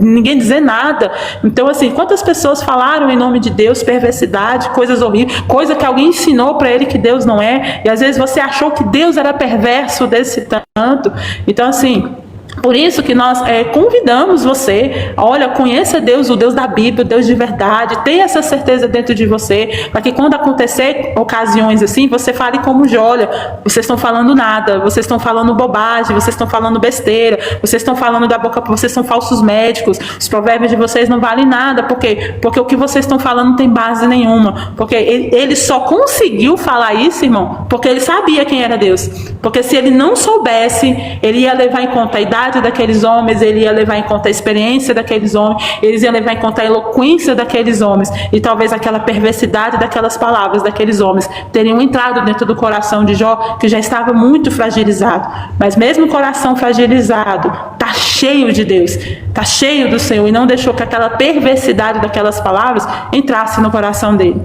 ninguém dizer nada. Então, assim, quantas pessoas falaram em nome de Deus, perversidade, coisas horríveis, coisa que alguém ensinou para ele que Deus não é, e às vezes você achou que Deus era perverso desse tanto. Então, assim, por isso que nós convidamos você, olha, conheça Deus, o Deus da Bíblia, o Deus de verdade, tenha essa certeza dentro de você, para que quando acontecer ocasiões assim, você fale como Jó, olha, vocês estão falando nada, vocês estão falando bobagem, vocês estão falando besteira, vocês estão falando da boca, vocês são falsos médicos, os provérbios de vocês não valem nada, porque o que vocês estão falando não tem base nenhuma, porque ele só conseguiu falar isso, irmão, porque ele sabia quem era Deus, porque se ele não soubesse, ele ia levar em conta a idade daqueles homens, ele ia levar em conta a experiência daqueles homens, eles iam levar em conta a eloquência daqueles homens, e talvez aquela perversidade daquelas palavras daqueles homens teriam entrado dentro do coração de Jó, que já estava muito fragilizado. Mas mesmo o coração fragilizado está cheio de Deus, está cheio do Senhor, e não deixou que aquela perversidade daquelas palavras entrasse no coração dele.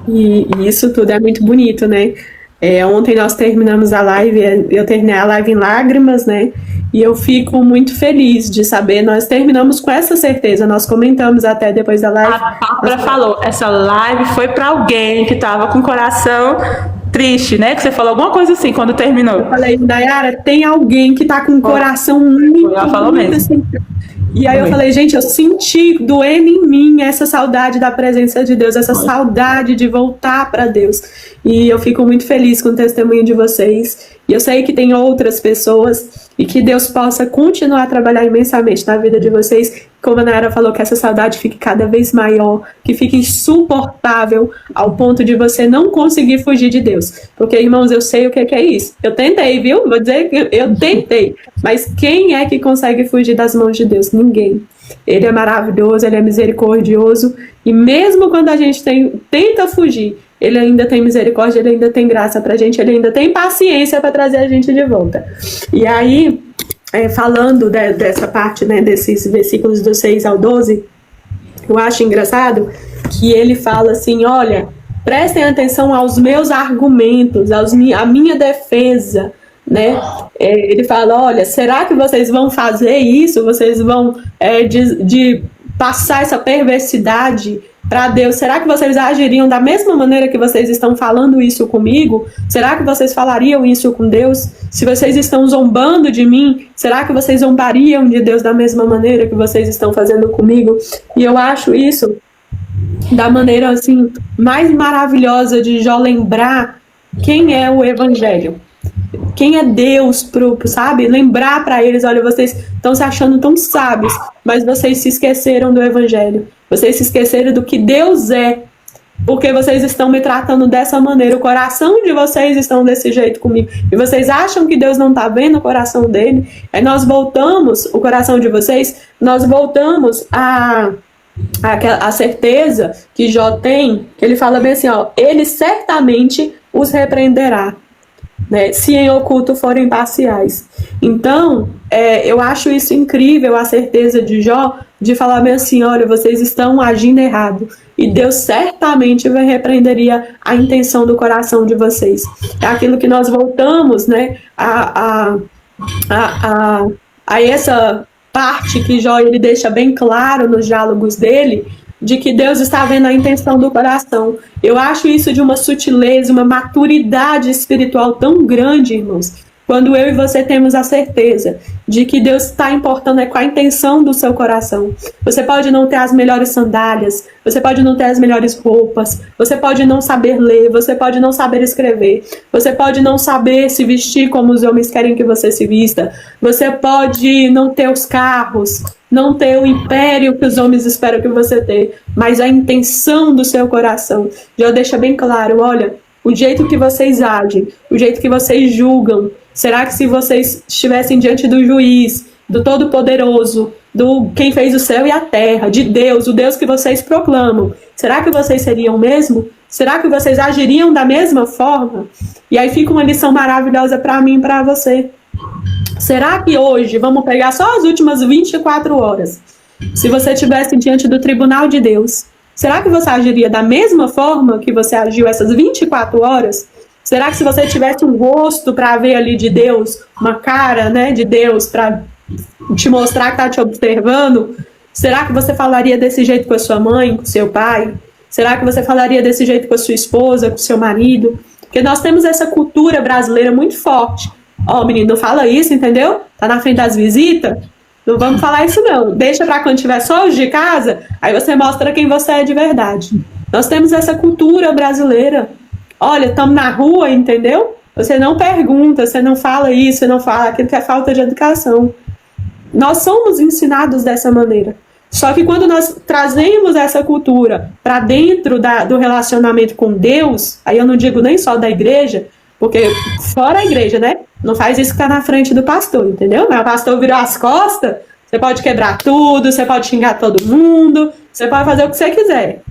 E isso tudo é muito bonito, né? Ontem nós terminamos a live, eu terminei a live em lágrimas, né? E eu fico muito feliz de saber, nós terminamos com essa certeza, nós comentamos até depois da live. A Bárbara falou, essa live foi para alguém que estava com o coração triste, né? Que você falou alguma coisa assim quando terminou. Eu falei, Nayara, tem alguém que tá com o coração muito... Ela falou mesmo. Assim. E aí eu falei, gente, eu senti doendo em mim essa saudade da presença de Deus, essa saudade de voltar para Deus. E eu fico muito feliz com o testemunho de vocês. E eu sei que tem outras pessoas, e que Deus possa continuar a trabalhar imensamente na vida de vocês. Como a Nayara falou, que essa saudade fique cada vez maior, que fique insuportável ao ponto de você não conseguir fugir de Deus. Porque, irmãos, eu sei o que é isso. Eu tentei, viu? Vou dizer que eu tentei. Mas quem é que consegue fugir das mãos de Deus? Ninguém. Ele é maravilhoso, ele é misericordioso. E mesmo quando a gente tenta fugir, ele ainda tem misericórdia, ele ainda tem graça pra gente, ele ainda tem paciência para trazer a gente de volta. E aí, falando dessa parte, né, desses versículos do 6 ao 12, eu acho engraçado que ele fala assim, olha, prestem atenção aos meus argumentos, à minha defesa, né? Ele fala, olha, será que vocês vão fazer isso? Vocês vão de passar essa perversidade para Deus? Será que vocês agiriam da mesma maneira que vocês estão falando isso comigo? Será que vocês falariam isso com Deus? Se vocês estão zombando de mim, será que vocês zombariam de Deus da mesma maneira que vocês estão fazendo comigo? E eu acho isso da maneira assim mais maravilhosa de Jó lembrar quem é o Evangelho. Quem é Deus, sabe? Lembrar para eles, olha, vocês estão se achando tão sábios, mas vocês se esqueceram do Evangelho. Vocês se esqueceram do que Deus é, porque vocês estão me tratando dessa maneira. O coração de vocês estão desse jeito comigo. E vocês acham que Deus não está vendo o coração dele? Aí nós voltamos, o coração de vocês, nós voltamos a certeza que Jó tem, que ele fala bem assim, ó, ele certamente os repreenderá, né, se em oculto forem parciais. Então, eu acho isso incrível, a certeza de Jó, de falar bem assim, olha, vocês estão agindo errado, e Deus certamente repreenderia a intenção do coração de vocês. É aquilo que nós voltamos, né, a essa parte que Jó ele deixa bem claro nos diálogos dele, de que Deus está vendo a intenção do coração. Eu acho isso de uma sutileza, uma maturidade espiritual tão grande, irmãos, quando eu e você temos a certeza de que Deus está importando com a intenção do seu coração. Você pode não ter as melhores sandálias, você pode não ter as melhores roupas, você pode não saber ler, você pode não saber escrever, você pode não saber se vestir como os homens querem que você se vista, você pode não ter os carros, não ter o império que os homens esperam que você tenha, mas a intenção do seu coração já deixa bem claro, olha, o jeito que vocês agem, o jeito que vocês julgam, será que se vocês estivessem diante do juiz, do Todo-Poderoso, do quem fez o céu e a terra, de Deus, o Deus que vocês proclamam, será que vocês seriam o mesmo? Será que vocês agiriam da mesma forma? E aí fica uma lição maravilhosa para mim e para você. Será que hoje, vamos pegar só as últimas 24 horas, se você estivesse diante do tribunal de Deus, será que você agiria da mesma forma que você agiu essas 24 horas? Será que se você tivesse um rosto para ver ali de Deus, uma cara, né, de Deus para te mostrar que está te observando, será que você falaria desse jeito com a sua mãe, com o seu pai? Será que você falaria desse jeito com a sua esposa, com o seu marido? Porque nós temos essa cultura brasileira muito forte. Ó, menino, não fala isso, entendeu? Tá na frente das visitas? Não vamos falar isso não. Deixa para quando tiver só os de casa, aí você mostra quem você é de verdade. Nós temos essa cultura brasileira. Olha, estamos na rua, entendeu? Você não pergunta, você não fala isso, você não fala aquilo, que é falta de educação. Nós somos ensinados dessa maneira. Só que quando nós trazemos essa cultura para dentro do relacionamento com Deus, aí eu não digo nem só da igreja, porque fora a igreja, né? Não faz isso que está na frente do pastor, entendeu? Mas o pastor virou as costas, você pode quebrar tudo, você pode xingar todo mundo, você pode fazer o que você quiser.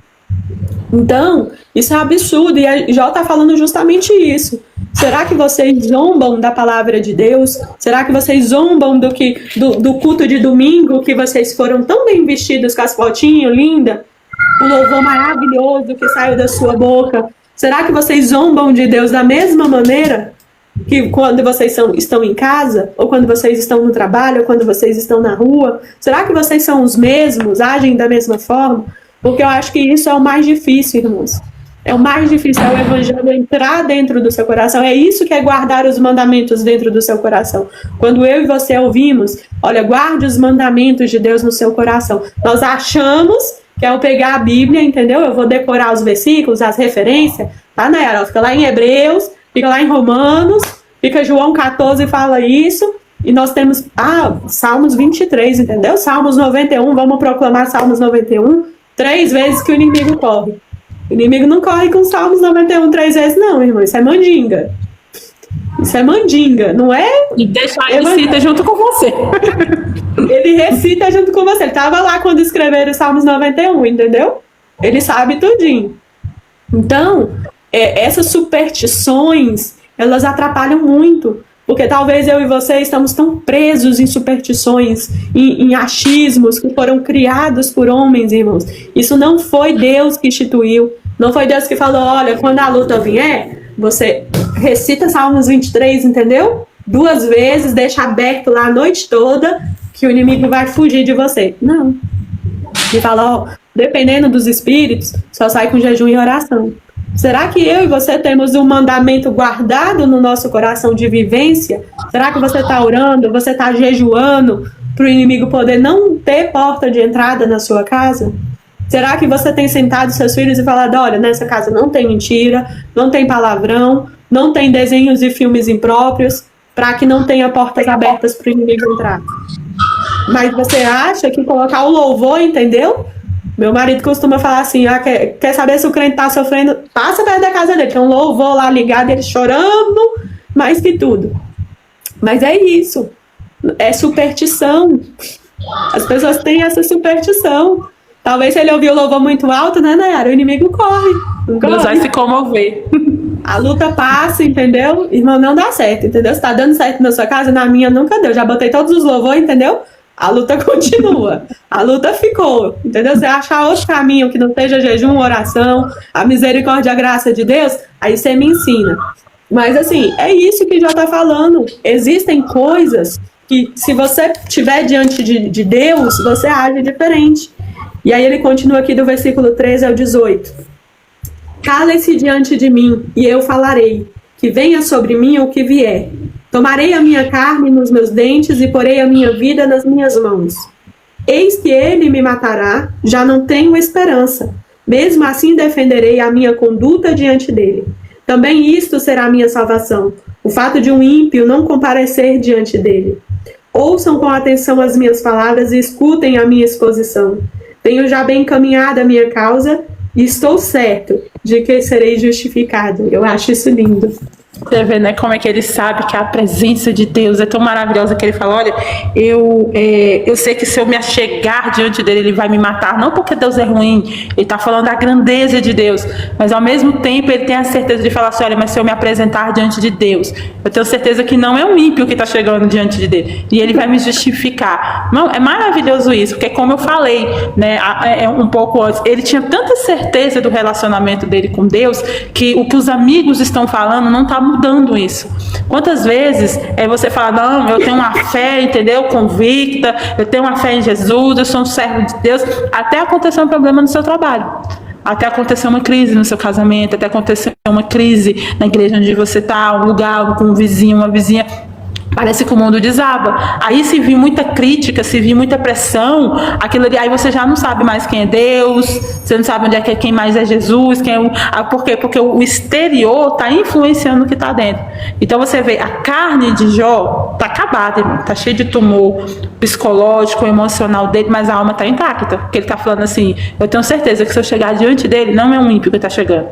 Então, isso é um absurdo, e a Jó está falando justamente isso. Será que vocês zombam da palavra de Deus? Será que vocês zombam do culto de domingo, que vocês foram tão bem vestidos com as fotinhas lindas, o louvor maravilhoso que saiu da sua boca? Será que vocês zombam de Deus da mesma maneira que quando vocês estão em casa, ou quando vocês estão no trabalho, ou quando vocês estão na rua? Será que vocês são os mesmos, agem da mesma forma? Porque eu acho que isso é o mais difícil, irmãos. É o mais difícil, é o evangelho entrar dentro do seu coração. É isso que é guardar os mandamentos dentro do seu coração. Quando eu e você ouvimos, olha, guarde os mandamentos de Deus no seu coração. Nós achamos que é eu pegar a Bíblia, entendeu? Eu vou decorar os versículos, as referências, tá, Nayara? Fica lá em Hebreus, fica lá em Romanos, fica João 14 e fala isso. E nós temos, Salmos 23, entendeu? Salmos 91, vamos proclamar Salmos 91, 3 vezes que o inimigo corre. O inimigo não corre com Salmos 91 3 vezes, não, irmão. Isso é mandinga. Isso é mandinga, não é? E deixa ele recita junto com você. Ele recita junto com você. Ele estava lá quando escreveram Salmos 91, entendeu? Ele sabe tudinho. Então, essas superstições, elas atrapalham muito. Porque talvez eu e você estamos tão presos em superstições, em achismos que foram criados por homens, irmãos. Isso não foi Deus que instituiu. Não foi Deus que falou, olha, quando a luta vier, você recita Salmos 23, entendeu? 2 vezes, deixa aberto lá a noite toda, que o inimigo vai fugir de você. Não. Ele fala, ó, dependendo dos espíritos, só sai com jejum e oração. Será que eu e você temos um mandamento guardado no nosso coração de vivência? Será que você está orando, você está jejuando para o inimigo poder não ter porta de entrada na sua casa? Será que você tem sentado seus filhos e falado, olha, nessa casa não tem mentira, não tem palavrão, não tem desenhos e filmes impróprios, para que não tenha portas abertas para o inimigo entrar? Mas você acha que colocar o louvor, entendeu? Meu marido costuma falar assim, quer saber se o crente está sofrendo? Passa perto da casa dele, tem um louvor lá ligado, ele chorando mais que tudo. Mas é isso, é superstição. As pessoas têm essa superstição. Talvez se ele ouvir o louvor muito alto, né, Nayara? O inimigo corre. Deus vai se comover. A luta passa, entendeu? Irmão, não dá certo, entendeu? Se tá dando certo na sua casa, na minha nunca deu. Já botei todos os louvores, entendeu? A luta continua. A luta ficou, entendeu? Você achar outro caminho que não seja jejum, oração, a misericórdia e a graça de Deus, aí você me ensina. Mas assim, é isso que já tá falando. Existem coisas que, se você estiver diante de Deus, você age diferente. E aí ele continua aqui do versículo 13 ao 18. Cale-se diante de mim, e eu falarei, que venha sobre mim o que vier. Tomarei a minha carne nos meus dentes e porei a minha vida nas minhas mãos. Eis que ele me matará, já não tenho esperança. Mesmo assim defenderei a minha conduta diante dele. Também isto será a minha salvação, o fato de um ímpio não comparecer diante dele. Ouçam com atenção as minhas palavras e escutem a minha exposição. Tenho já bem encaminhado a minha causa e estou certo de que serei justificado. Eu acho isso lindo. Você vê, né, como é que ele sabe que a presença de Deus é tão maravilhosa que ele fala, olha, eu sei que se eu me achegar diante dele, ele vai me matar, não porque Deus é ruim, ele está falando da grandeza de Deus, mas ao mesmo tempo ele tem a certeza de falar assim, olha, mas se eu me apresentar diante de Deus, eu tenho certeza que não é um ímpio que está chegando diante de Deus, e ele vai me justificar. Não, é maravilhoso isso, porque como eu falei, né, um pouco antes, ele tinha tanta certeza do relacionamento dele com Deus, que o que os amigos estão falando não está mudando isso. Quantas vezes você fala, não, eu tenho uma fé, entendeu, convicta, eu tenho uma fé em Jesus, eu sou um servo de Deus, até acontecer um problema no seu trabalho, até acontecer uma crise no seu casamento, até acontecer uma crise na igreja onde você está, um lugar com um vizinho, uma vizinha, parece que o mundo desaba. Aí se vir muita crítica, se vir muita pressão, aquilo ali, aí você já não sabe mais quem é Deus, você não sabe onde é que quem mais é Jesus, quem é por quê? Porque o exterior está influenciando o que está dentro. Então você vê, a carne de Jó está acabada, está cheia de tumor psicológico, emocional dele, mas a alma está intacta, porque ele está falando assim, eu tenho certeza que se eu chegar diante dele, não é um ímpio que está chegando.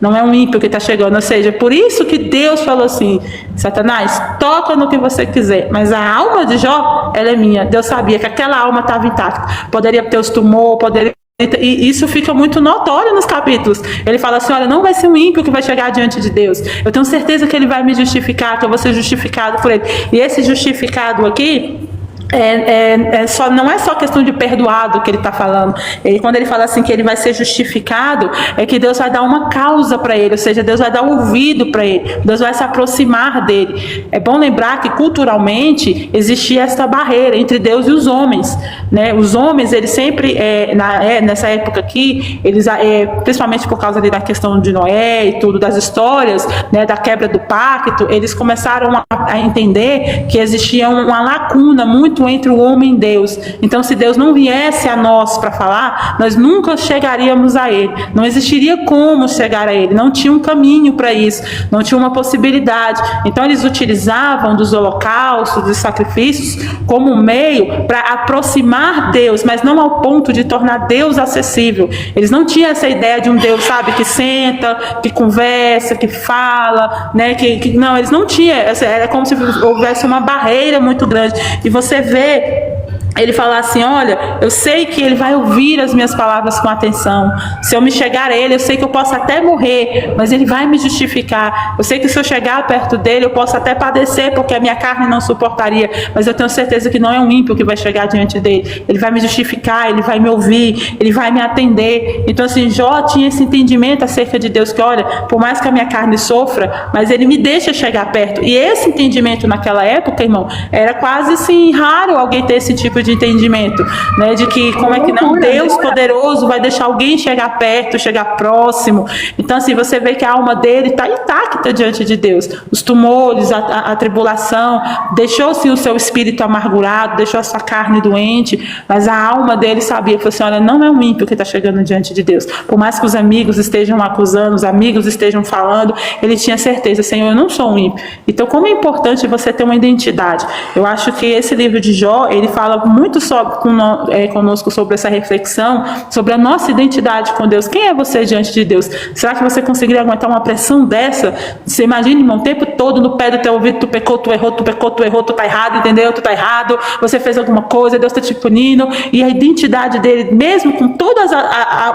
Não é um ímpio que está chegando, ou seja, por isso que Deus falou assim, Satanás, toca no que você quiser, mas a alma de Jó, ela é minha. Deus sabia que aquela alma estava intacta, poderia ter os tumores, poderia... E isso fica muito notório nos capítulos. Ele fala assim, olha, não vai ser um ímpio que vai chegar diante de Deus, eu tenho certeza que ele vai me justificar, que eu vou ser justificado por ele. E esse justificado aqui, não é só questão de perdoado que ele está falando. Quando ele fala assim que ele vai ser justificado, é que Deus vai dar uma causa para ele, ou seja, Deus vai dar ouvido para ele, Deus vai se aproximar dele. É bom lembrar que culturalmente existia essa barreira entre Deus e os homens, né? Os homens, eles sempre, nessa época aqui, eles, principalmente por causa da questão de Noé e tudo, das histórias, né, da quebra do pacto, eles começaram a entender que existia uma lacuna muito entre o homem e Deus. Então, se Deus não viesse a nós para falar, nós nunca chegaríamos a Ele. Não existiria como chegar a Ele. Não tinha um caminho para isso. Não tinha uma possibilidade. Então, eles utilizavam dos holocaustos, dos sacrifícios, como meio para aproximar Deus, mas não ao ponto de tornar Deus acessível. Eles não tinham essa ideia de um Deus, sabe, que senta, que conversa, que fala, né? Não, eles não tinham. Era como se houvesse uma barreira muito grande. E você vê ele falar assim: olha, eu sei que ele vai ouvir as minhas palavras com atenção. Se eu me chegar a ele, eu sei que eu posso até morrer, mas ele vai me justificar. Eu sei que se eu chegar perto dele, eu posso até padecer, porque a minha carne não suportaria, mas eu tenho certeza que não é um ímpio que vai chegar diante dele. Ele vai me justificar, ele vai me ouvir, ele vai me atender. Então assim, Jó tinha esse entendimento acerca de Deus, que olha, por mais que a minha carne sofra, mas ele me deixa chegar perto. E esse entendimento naquela época, irmão, era quase assim raro alguém ter esse tipo de entendimento, né, de que como é que não, Deus poderoso vai deixar alguém chegar perto, chegar próximo. Então assim, você vê que a alma dele está intacta diante de Deus. Os tumores, a tribulação, deixou-se o seu espírito amargurado, deixou a sua carne doente, mas a alma dele sabia, falou assim: olha, não é um ímpio que está chegando diante de Deus. Por mais que os amigos estejam acusando, os amigos estejam falando, ele tinha certeza: Senhor, eu não sou um ímpio. Então como é importante você ter uma identidade. Eu acho que esse livro de Jó, ele fala muito conosco sobre essa reflexão, sobre a nossa identidade com Deus. Quem é você diante de Deus? Será que você conseguiria aguentar uma pressão dessa? Você imagina, irmão, o tempo todo no pé do teu ouvido: tu pecou, tu errou, tu pecou, tu errou, tu tá errado, entendeu? Tu tá errado, você fez alguma coisa, Deus tá te punindo. E a identidade dele, mesmo com todas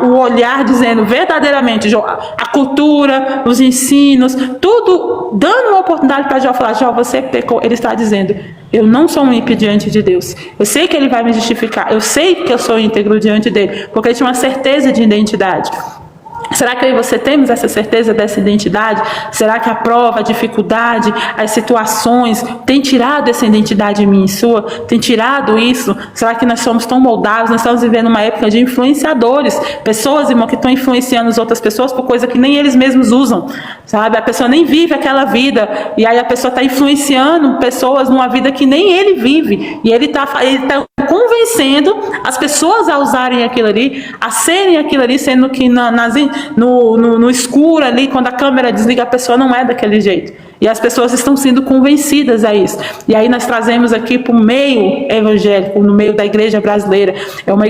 o olhar dizendo verdadeiramente, Jó, a cultura, os ensinos, tudo dando uma oportunidade para Jó falar: Jó, você pecou. Ele está dizendo: eu não sou um ímpio diante de Deus. Eu sei que ele vai me justificar. Eu sei que eu sou íntegro diante dele, porque ele tinha uma certeza de identidade. Será que eu e você temos essa certeza dessa identidade? Será que a prova, a dificuldade, as situações têm tirado essa identidade minha e sua? Tem tirado isso? Será que nós somos tão moldados? Nós estamos vivendo uma época de influenciadores. Pessoas, irmão, que estão influenciando as outras pessoas por coisa que nem eles mesmos usam. Sabe? A pessoa nem vive aquela vida. E aí a pessoa está influenciando pessoas numa vida que nem ele vive. E ele está convencendo as pessoas a usarem aquilo ali, a serem aquilo ali, sendo que no escuro ali, quando a câmera desliga, a pessoa não é daquele jeito. E as pessoas estão sendo convencidas a isso. E aí nós trazemos aqui para o meio evangélico, no meio da igreja brasileira. É uma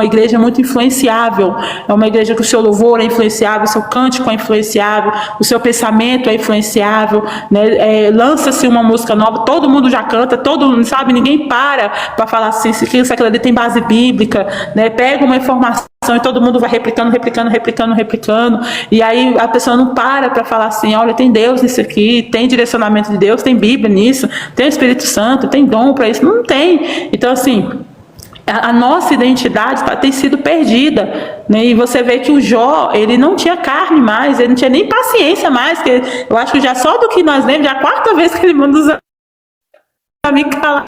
igreja muito influenciável. É uma igreja que o seu louvor é influenciável, o seu cântico é influenciável, o seu pensamento é influenciável, né? Lança-se uma música nova, todo mundo já canta, todo mundo sabe, ninguém para falar assim, se aquilo ali tem base bíblica, né? Pega uma informação e todo mundo vai replicando, e aí a pessoa não para falar assim: olha, tem Deus nisso aqui, tem direcionamento de Deus, tem Bíblia nisso, tem o Espírito Santo, tem dom para isso. Não tem. Então assim, a nossa identidade tem sido perdida, né? E você vê que o Jó, ele não tinha carne mais, ele não tinha nem paciência mais, que eu acho que já só do que nós lemos, já é a quarta vez que ele manda os amigos calar.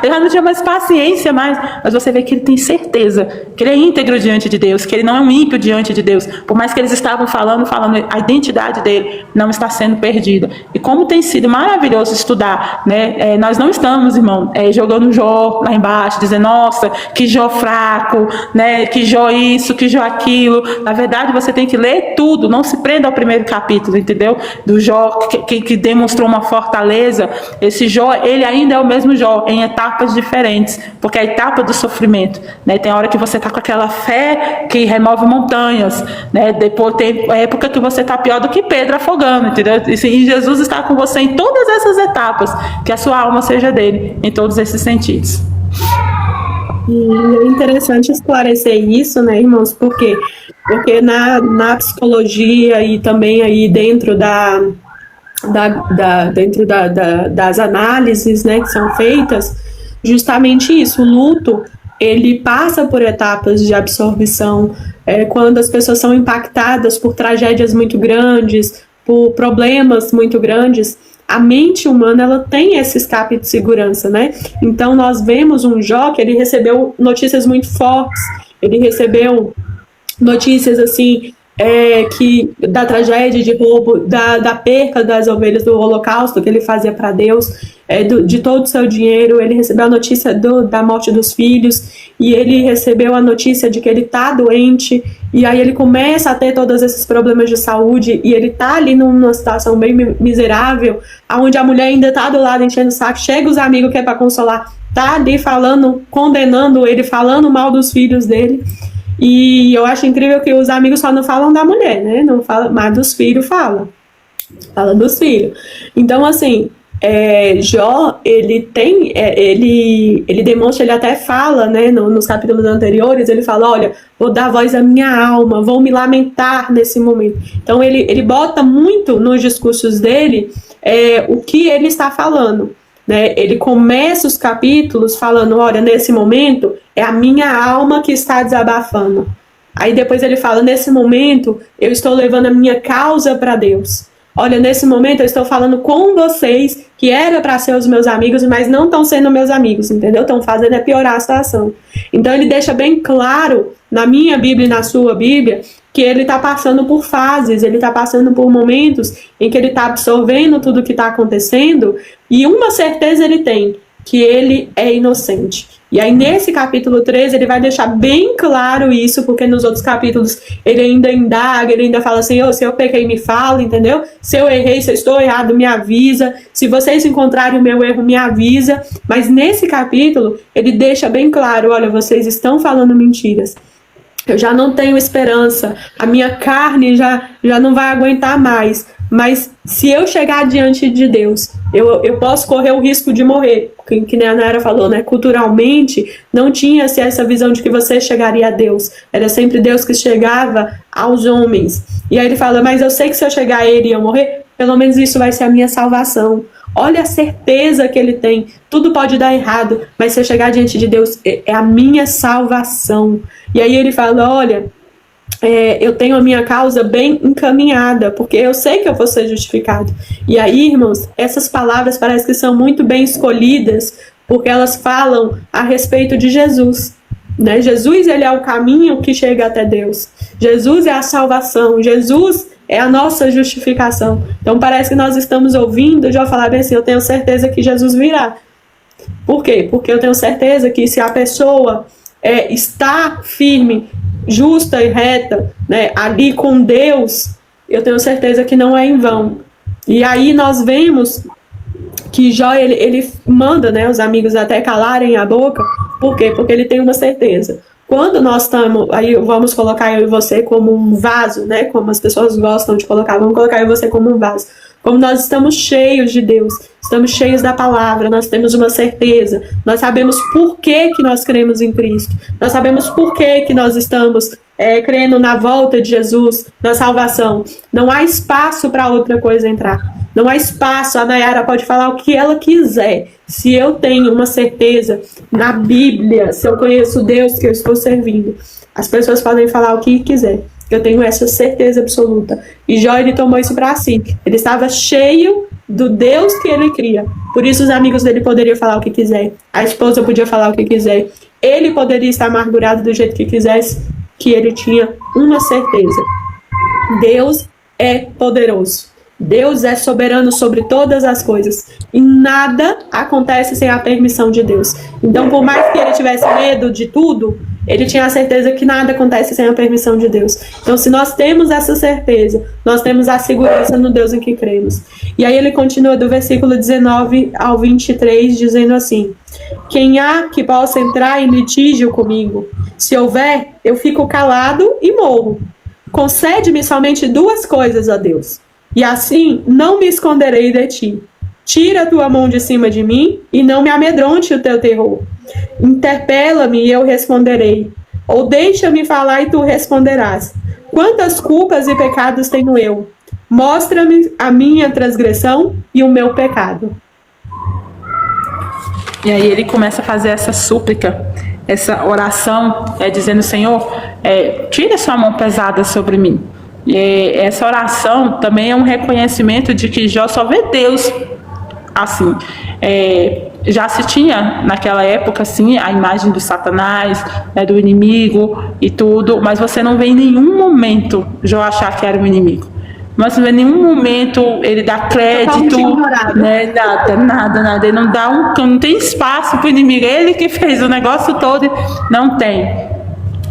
Ele já não tinha mais paciência mais, mas você vê que ele tem certeza que ele é íntegro diante de Deus, que ele não é um ímpio diante de Deus. Por mais que eles estavam falando, a identidade dele não está sendo perdida. E como tem sido maravilhoso estudar, né? Nós não estamos, irmão, jogando Jó lá embaixo, dizendo: nossa, que Jó fraco, né? Que Jó isso, que Jó aquilo. Na verdade, você tem que ler tudo, não se prenda ao primeiro capítulo, entendeu? Do Jó que demonstrou uma fortaleza. Esse Jó, ele ainda é o mesmo Jó, em etapas diferentes, porque a etapa do sofrimento, né? Tem hora que você está com aquela fé que remove montanhas, né? Depois tem época que você está pior do que Pedro afogando, entendeu? E Jesus está com você em todas essas etapas, que a sua alma seja dele, em todos esses sentidos. E é interessante esclarecer isso, né, irmãos? Por quê? Porque na psicologia e também aí dentro das análises, né, que são feitas, justamente isso, o luto, ele passa por etapas de absorção, quando as pessoas são impactadas por tragédias muito grandes, por problemas muito grandes, a mente humana, ela tem esse escape de segurança, né? Então nós vemos um Jó que ele recebeu notícias muito fortes, ele recebeu notícias assim, que da tragédia de roubo, da perca das ovelhas do holocausto que ele fazia para Deus, de todo o seu dinheiro. Ele recebeu a notícia da morte dos filhos, e ele recebeu a notícia de que ele está doente, e aí ele começa a ter todos esses problemas de saúde, e ele está ali numa situação bem miserável, onde a mulher ainda está do lado enchendo o saco, chega os amigos que é para consolar, tá ali falando, condenando ele, falando mal dos filhos dele. E eu acho incrível que os amigos só não falam da mulher, né? Não fala, mas dos filhos fala dos filhos. Então, assim, Jó, ele demonstra, ele até fala, né, nos capítulos anteriores, ele fala, olha, vou dar voz à minha alma, vou me lamentar nesse momento. Então ele bota muito nos discursos dele o que ele está falando, né? Ele começa os capítulos falando, olha, nesse momento é a minha alma que está desabafando. Aí depois ele fala, nesse momento eu estou levando a minha causa para Deus. Olha, nesse momento eu estou falando com vocês que era para ser os meus amigos, mas não estão sendo meus amigos, entendeu? Estão fazendo piorar a situação. Então ele deixa bem claro, na minha Bíblia e na sua Bíblia, que ele está passando por fases, ele está passando por momentos em que ele está absorvendo tudo o que está acontecendo, e uma certeza ele tem, que ele é inocente. E aí nesse capítulo 13 ele vai deixar bem claro isso, porque nos outros capítulos ele ainda indaga, ele ainda fala assim, se eu pequei me fala, entendeu? Se eu errei, se eu estou errado, me avisa. Se vocês encontrarem o meu erro, me avisa. Mas nesse capítulo ele deixa bem claro, olha, vocês estão falando mentiras. Eu já não tenho esperança, a minha carne já não vai aguentar mais. Mas se eu chegar diante de Deus, eu posso correr o risco de morrer. Que nem a Nayara falou, né? Culturalmente, não tinha-se essa visão de que você chegaria a Deus. Era sempre Deus que chegava aos homens. E aí ele fala, mas eu sei que se eu chegar a ele e eu morrer, pelo menos isso vai ser a minha salvação. Olha a certeza que ele tem. Tudo pode dar errado, mas se eu chegar diante de Deus, é a minha salvação. E aí ele fala, olha, eu tenho a minha causa bem encaminhada, porque eu sei que eu vou ser justificado. E aí, irmãos, essas palavras parece que são muito bem escolhidas, porque elas falam a respeito de Jesus, né? Jesus, ele é o caminho que chega até Deus. Jesus é a salvação. Jesus é a nossa justificação. Então parece que nós estamos ouvindo já falar bem assim, eu tenho certeza que Jesus virá. Por quê? Porque eu tenho certeza que se a pessoa está firme, justa e reta, né, ali com Deus, eu tenho certeza que não é em vão. E aí nós vemos que Jó, ele manda, né, os amigos até calarem a boca. Por quê? Porque ele tem uma certeza. Quando nós estamos, aí vamos colocar eu e você como um vaso, né, como as pessoas gostam de colocar, vamos colocar eu e você como um vaso. Como nós estamos cheios de Deus, estamos cheios da palavra, nós temos uma certeza, nós sabemos por que nós cremos em Cristo, nós sabemos por que nós estamos crendo na volta de Jesus, na salvação. Não há espaço para outra coisa entrar, não há espaço, a Nayara pode falar o que ela quiser. Se eu tenho uma certeza na Bíblia, se eu conheço o Deus que eu estou servindo, as pessoas podem falar o que quiser. Eu tenho essa certeza absoluta. E Jó, ele tomou isso para si. Ele estava cheio do Deus que ele cria. Por isso os amigos dele poderiam falar o que quiser. A esposa podia falar o que quiser. Ele poderia estar amargurado do jeito que quisesse, que ele tinha uma certeza. Deus é poderoso. Deus é soberano sobre todas as coisas. E nada acontece sem a permissão de Deus. Então, por mais que ele tivesse medo de tudo, ele tinha a certeza que nada acontece sem a permissão de Deus. Então, se nós temos essa certeza, nós temos a segurança no Deus em que cremos. E aí ele continua do versículo 19 ao 23, dizendo assim: quem há que possa entrar em litígio comigo? Se houver, eu fico calado e morro. Concede-me somente duas coisas, ó Deus, e assim não me esconderei de ti. Tira a tua mão de cima de mim e não me amedronte o teu terror. Interpela-me e eu responderei. Ou deixa-me falar e tu responderás. Quantas culpas e pecados tenho eu? Mostra-me a minha transgressão e o meu pecado. E aí ele começa a fazer essa súplica, essa oração, dizendo, Senhor, tira sua mão pesada sobre mim. E essa oração também é um reconhecimento de que Jó só vê Deus assim. Já se tinha naquela época assim a imagem do Satanás, do inimigo e tudo, mas você não vê em nenhum momento Jó achar que era um inimigo. Mas não vê em nenhum momento ele dá crédito, né? Nada. Ele não tem espaço para o inimigo. Ele que fez o negócio todo, não tem.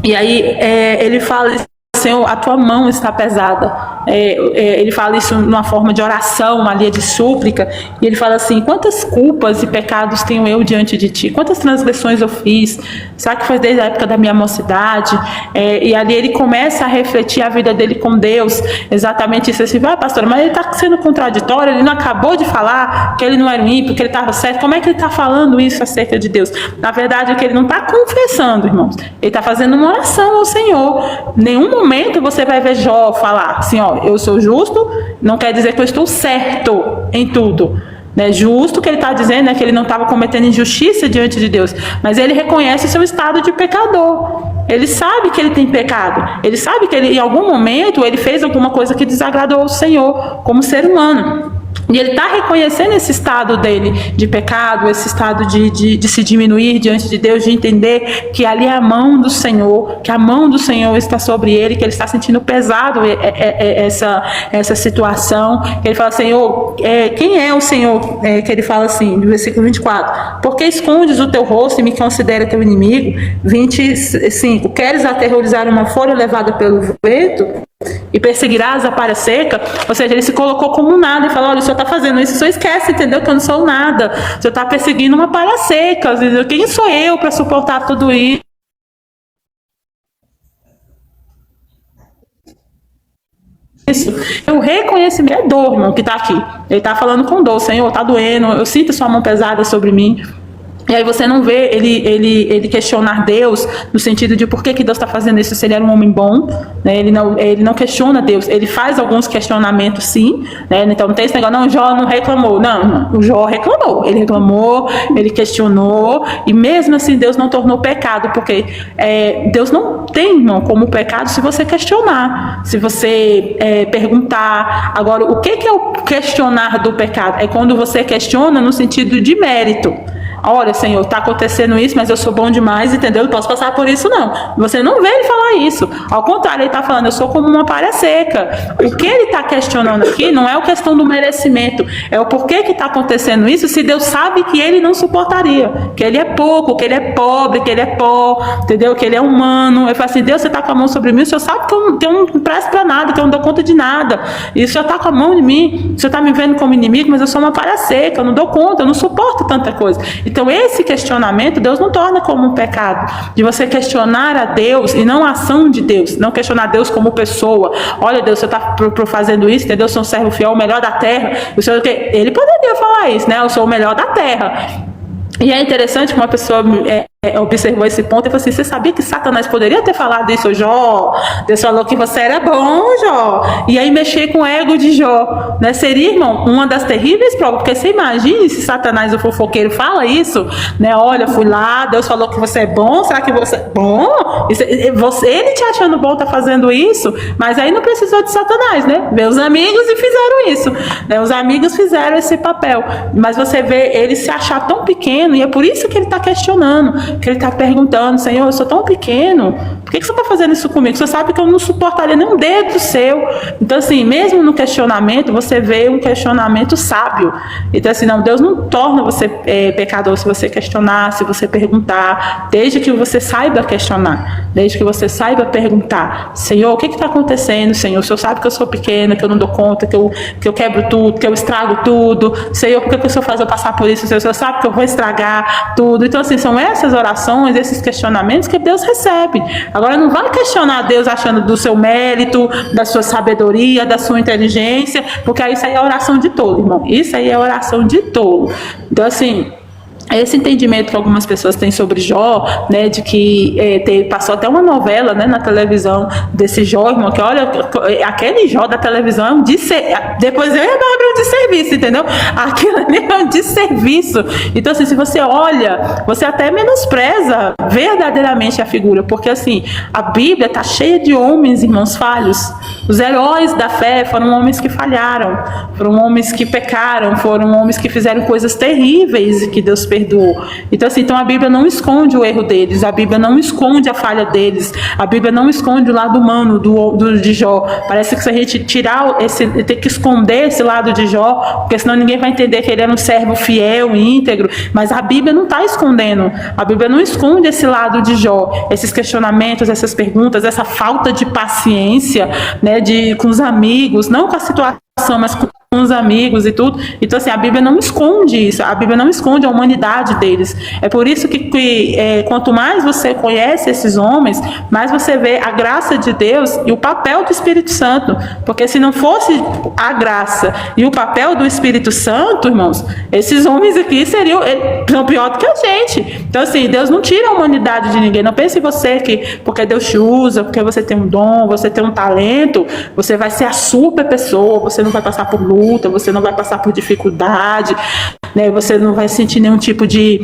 E aí ele fala Senhor, a tua mão está pesada. Ele fala isso numa forma de oração, uma linha de súplica, e ele fala assim: quantas culpas e pecados tenho eu diante de ti? Quantas transgressões eu fiz? Será que foi desde a época da minha mocidade? E ali ele começa a refletir a vida dele com Deus, exatamente isso. Assim, pastor, mas ele está sendo contraditório, ele não acabou de falar que ele não era um ímpio, que ele estava certo, como é que ele está falando isso acerca de Deus? Na verdade é que ele não está confessando, irmãos, ele está fazendo uma oração ao Senhor. Em nenhum momento você vai ver Jó falar assim: ó, eu sou justo, não quer dizer que eu estou certo em tudo. Justo que ele está dizendo é que ele não estava cometendo injustiça diante de Deus, mas ele reconhece o seu estado de pecador. Ele sabe que ele tem pecado, ele sabe que ele, em algum momento ele fez alguma coisa que desagradou ao Senhor como ser humano. E ele está reconhecendo esse estado dele de pecado, esse estado de se diminuir diante de Deus, de entender que ali é a mão do Senhor, que a mão do Senhor está sobre ele, que ele está sentindo pesado essa situação. Que ele fala: Senhor, quem é o Senhor? Que ele fala assim, no versículo 24: por que escondes o teu rosto e me considera teu inimigo? 25: queres aterrorizar uma folha levada pelo vento e perseguirás a palha seca? Ou seja, ele se colocou como nada e falou: olha, o senhor está fazendo isso, o senhor esquece, entendeu, que eu não sou nada, o senhor está perseguindo uma palha seca, quem sou eu para suportar tudo isso? O reconhecimento é dor, irmão, que está aqui. Ele está falando com dor: Senhor, está doendo, eu sinto sua mão pesada sobre mim. E aí você não vê ele questionar Deus no sentido de por que Deus está fazendo isso, se ele era um homem bom, né? Ele não questiona Deus, ele faz alguns questionamentos sim, né? Então não tem esse negócio: não, Jó não reclamou. Não, o Jó reclamou, ele questionou, e mesmo assim Deus não tornou pecado, porque Deus não tem, irmão, como pecado se você questionar, se você perguntar. Agora, o que é o questionar do pecado? É quando você questiona no sentido de mérito. Olha, Senhor, está acontecendo isso, mas eu sou bom demais, entendeu? Eu não posso passar por isso, não. Você não vê ele falar isso. Ao contrário, ele está falando: eu sou como uma palha seca. O que ele está questionando aqui não é a questão do merecimento, é o porquê que está acontecendo isso, se Deus sabe que ele não suportaria, que ele é pouco, que ele é pobre, que ele é pó, entendeu? Que ele é humano. Ele fala assim: Deus, você está com a mão sobre mim, o Senhor sabe que eu não presto para nada, que eu não dou conta de nada, e o Senhor está com a mão de mim, o Senhor está me vendo como inimigo, mas eu sou uma palha seca, eu não dou conta, eu não suporto tanta coisa. Então esse questionamento Deus não torna como um pecado, de você questionar a Deus e não a ação de Deus, não questionar Deus como pessoa. Olha, Deus, você está fazendo isso, entendeu? Eu sou um servo fiel, o melhor da terra. O Senhor, ele poderia falar isso, né? Eu sou o melhor da terra. E é interessante que uma pessoa observou esse ponto e falou assim: você sabia que Satanás poderia ter falado isso, Jó? Deus falou que você era bom, Jó. E aí mexer com o ego de Jó, né? Seria, irmão, uma das terríveis provas, porque você imagine se Satanás, o fofoqueiro, fala isso, né? Olha, fui lá, Deus falou que você é bom, será que você é bom? Ele te achando bom tá fazendo isso, mas aí não precisou de Satanás, né? Veio os amigos e fizeram isso, né? Os amigos fizeram esse papel, mas você vê ele se achar tão pequeno, e é por isso que ele está questionando, que ele está perguntando: Senhor, eu sou tão pequeno, por que você está fazendo isso comigo? Você sabe que eu não suportaria nem um dedo seu. Então assim, mesmo no questionamento, você vê um questionamento sábio. Então assim, não, Deus não torna você pecador se você questionar, se você perguntar, desde que você saiba questionar, desde que você saiba perguntar: Senhor, o que está acontecendo, Senhor? O Senhor sabe que eu sou pequena, que eu não dou conta, que eu quebro tudo, que eu estrago tudo. Senhor, por que o Senhor faz eu passar por isso? O Senhor sabe que eu vou estragar tudo. Então assim, são essas orações, esses questionamentos que Deus recebe. Agora, não vai questionar Deus achando do seu mérito, da sua sabedoria, da sua inteligência, porque isso aí é oração de tolo, irmão. Isso aí é oração de tolo. Então assim, esse entendimento que algumas pessoas têm sobre Jó, né, de que passou até uma novela, né, na televisão desse Jó, irmão, que olha, aquele Jó da televisão é um depois eu ia dar um desserviço, entendeu? Aquilo ali é um desserviço. Então assim, se você olha, você até menospreza verdadeiramente a figura, porque assim, a Bíblia está cheia de homens, irmãos, falhos. Os heróis da fé foram homens que falharam, foram homens que pecaram, foram homens que fizeram coisas terríveis e que Deus perdoou. perdoou. Então, assim, a Bíblia não esconde o erro deles, a Bíblia não esconde a falha deles, a Bíblia não esconde o lado humano de Jó. Parece que se a gente tirar tem que esconder esse lado de Jó, porque senão ninguém vai entender que ele era um servo fiel, íntegro, mas a Bíblia não está escondendo, a Bíblia não esconde esse lado de Jó, esses questionamentos, essas perguntas, essa falta de paciência, né, com os amigos, não com a situação, mas com os amigos e tudo. Então, assim, a Bíblia não esconde isso, a Bíblia não esconde a humanidade deles. É por isso que quanto mais você conhece esses homens, mais você vê a graça de Deus e o papel do Espírito Santo, porque se não fosse a graça e o papel do Espírito Santo, irmãos, esses homens aqui são pior do que a gente. Então, assim, Deus não tira a humanidade de ninguém. Não pense em você que porque Deus te usa, porque você tem um dom, você tem um talento, você vai ser a super pessoa, você não vai passar por luta, você não vai passar por dificuldade, né? Você não vai sentir nenhum tipo de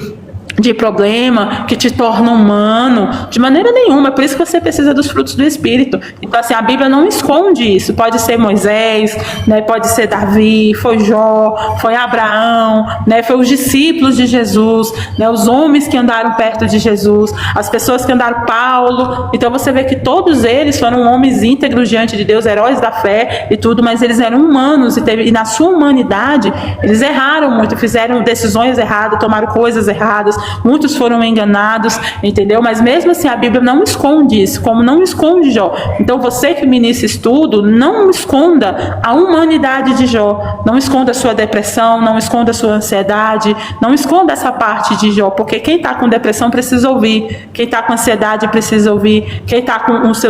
problema que te torna humano, de maneira nenhuma. É por isso que você precisa dos frutos do Espírito. Então, assim, a Bíblia não esconde isso. Pode ser Moisés, né? Pode ser Davi, foi Jó, foi Abraão, né? Foi os discípulos de Jesus, né? Os homens que andaram perto de Jesus, as pessoas que andaram, Paulo. Então você vê que todos eles foram homens íntegros diante de Deus, heróis da fé e tudo, mas eles eram humanos e na sua humanidade eles erraram muito, fizeram decisões erradas, tomaram coisas erradas, muitos foram enganados, entendeu? Mas mesmo assim a Bíblia não esconde isso, como não esconde Jó. Então você que ministra estudo, não esconda a humanidade de Jó, não esconda a sua depressão, não esconda a sua ansiedade, não esconda essa parte de Jó, porque quem está com depressão precisa ouvir, quem está com ansiedade precisa ouvir, quem está com os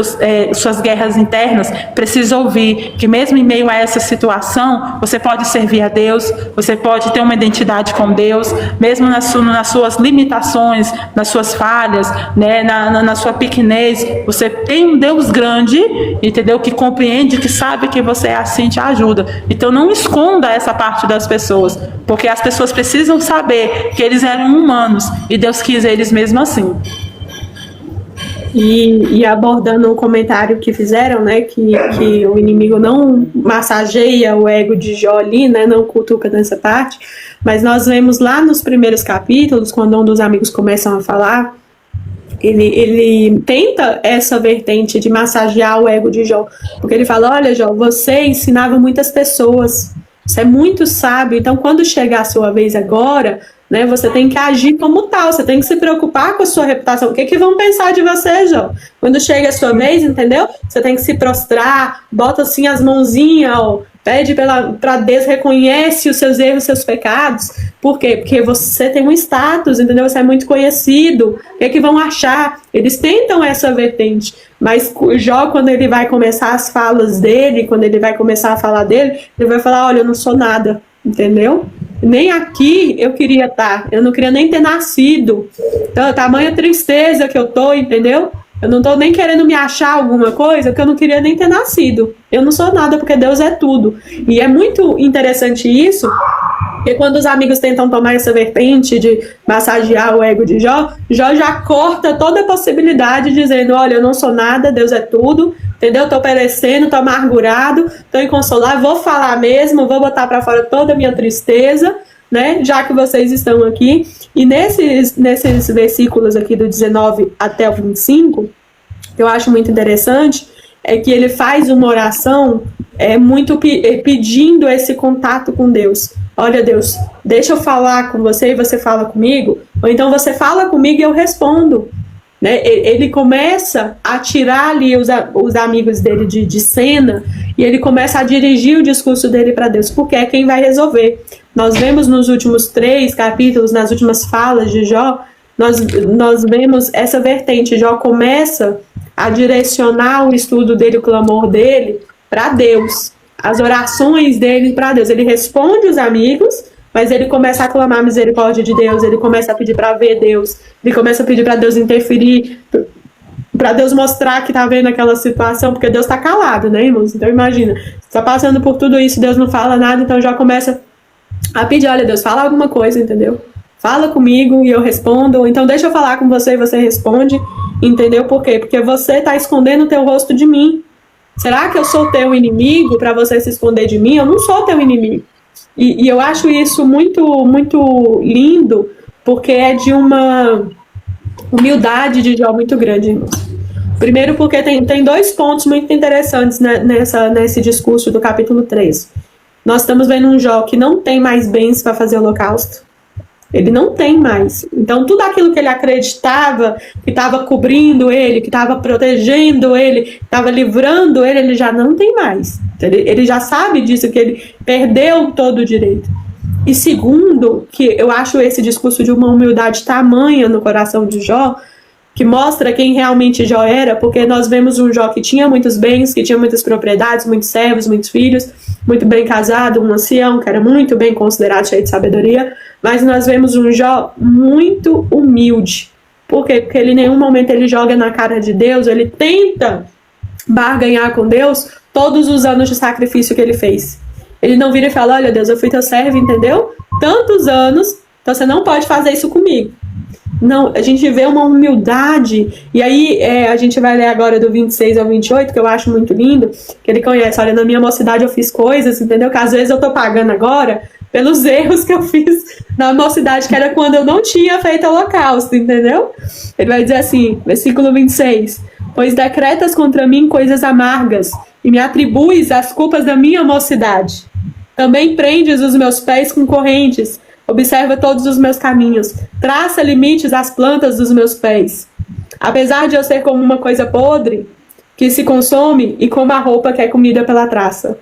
suas guerras internas precisa ouvir, que mesmo em meio a essa situação, você pode servir a Deus, você pode ter uma identidade com Deus, mesmo nas suas limitações, nas suas falhas, né, na sua pequenez, você tem um Deus grande, entendeu? Que compreende, que sabe que você é assim, te ajuda. Então não esconda essa parte das pessoas, porque as pessoas precisam saber que eles eram humanos e Deus quis eles mesmo assim. E abordando o comentário que fizeram, né, que o inimigo não massageia o ego de Jó ali, né, não cutuca nessa parte, mas nós vemos lá nos primeiros capítulos, quando um dos amigos começam a falar, ele tenta essa vertente de massagear o ego de Jó, porque ele fala, olha Jó, você ensinava muitas pessoas, você é muito sábio, então quando chegar a sua vez agora, né, você tem que agir como tal, você tem que se preocupar com a sua reputação. O que vão pensar de você, Jó? Quando chega a sua vez, entendeu? Você tem que se prostrar, bota assim as mãozinhas, ó, pede para Deus, reconhece os seus erros, os seus pecados. Por quê? Porque você tem um status, entendeu? Você é muito conhecido. O que vão achar? Eles tentam essa vertente. Mas Jó, quando ele vai começar as falas dele, quando ele vai começar a falar dele, ele vai falar, olha, eu não sou nada, entendeu? Nem aqui eu queria estar, eu não queria nem ter nascido. Então, a tamanha tristeza que eu tô, entendeu? Eu não tô nem querendo me achar alguma coisa, porque eu não queria nem ter nascido. Eu não sou nada, porque Deus é tudo. E é muito interessante isso, porque quando os amigos tentam tomar essa vertente de massagear o ego de Jó, Jó já corta toda a possibilidade, dizendo, olha, eu não sou nada, Deus é tudo, entendeu? Tô perecendo, tô amargurado, tô inconsolável, vou falar mesmo, vou botar para fora toda a minha tristeza, né? Já que vocês estão aqui. E nesses versículos aqui do 19 até o 25, que eu acho muito interessante, é que ele faz uma oração muito pedindo esse contato com Deus. Olha, Deus, deixa eu falar com você e você fala comigo, ou então você fala comigo e eu respondo. Né? Ele começa a tirar ali os amigos dele de cena e ele começa a dirigir o discurso dele para Deus, porque é quem vai resolver. Nós vemos nos últimos 3 capítulos, nas últimas falas de Jó, nós vemos essa vertente. Jó começa a direcionar o estudo dele, o clamor dele para Deus, as orações dele para Deus. Ele responde os amigos, mas ele começa a clamar a misericórdia de Deus, ele começa a pedir para ver Deus, ele começa a pedir para Deus interferir, para Deus mostrar que está vendo aquela situação, porque Deus está calado, né, irmãos? Então imagina, você está passando por tudo isso, Deus não fala nada, então já começa a pedir, olha Deus, fala alguma coisa, entendeu? Fala comigo e eu respondo, ou então deixa eu falar com você e você responde, entendeu? Por quê? Porque você está escondendo o teu rosto de mim. Será que eu sou teu inimigo para você se esconder de mim? Eu não sou teu inimigo. E eu acho isso muito, muito lindo, porque é de uma humildade de Jó muito grande, irmãos. Primeiro porque tem dois pontos muito interessantes nesse discurso do capítulo 13. Nós estamos vendo um Jó que não tem mais bens para fazer holocausto. Ele não tem mais. Então, tudo aquilo que ele acreditava, que estava cobrindo ele, que estava protegendo ele, que estava livrando ele, ele já não tem mais. Ele já sabe disso, que ele perdeu todo o direito. E segundo, que eu acho esse discurso de uma humildade tamanha no coração de Jó, que mostra quem realmente Jó era, porque nós vemos um Jó que tinha muitos bens, que tinha muitas propriedades, muitos servos, muitos filhos, muito bem casado, um ancião que era muito bem considerado, cheio de sabedoria, mas nós vemos um Jó muito humilde. Por quê? Porque ele em nenhum momento ele joga na cara de Deus, ele tenta barganhar com Deus todos os anos de sacrifício que ele fez. Ele não vira e fala, olha Deus, eu fui teu servo, entendeu? Tantos anos, então você não pode fazer isso comigo. Não, a gente vê uma humildade, e aí a gente vai ler agora do 26 ao 28, que eu acho muito lindo, que ele conhece, olha, na minha mocidade eu fiz coisas, entendeu? Que às vezes eu tô pagando agora pelos erros que eu fiz na mocidade, que era quando eu não tinha feito holocausto, entendeu? Ele vai dizer assim, versículo 26, pois decretas contra mim coisas amargas, e me atribuis as culpas da minha mocidade. Também prendes os meus pés com correntes, observa todos os meus caminhos, traça limites às plantas dos meus pés. Apesar de eu ser como uma coisa podre, que se consome, e como a roupa que é comida pela traça.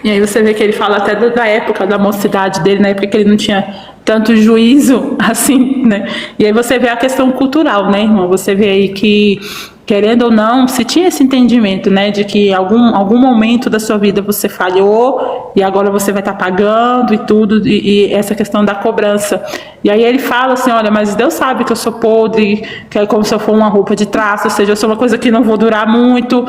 E aí você vê que ele fala até da época da mocidade dele, na época que ele não tinha tanto juízo assim, né? E aí você vê a questão cultural, né, irmão? Você vê aí que, querendo ou não, se tinha esse entendimento, né, de que algum momento da sua vida você falhou e agora você vai estar pagando e tudo, e essa questão da cobrança. E aí ele fala assim, olha, mas Deus sabe que eu sou podre, que é como se eu for uma roupa de traço, ou seja, eu sou uma coisa que não vou durar muito.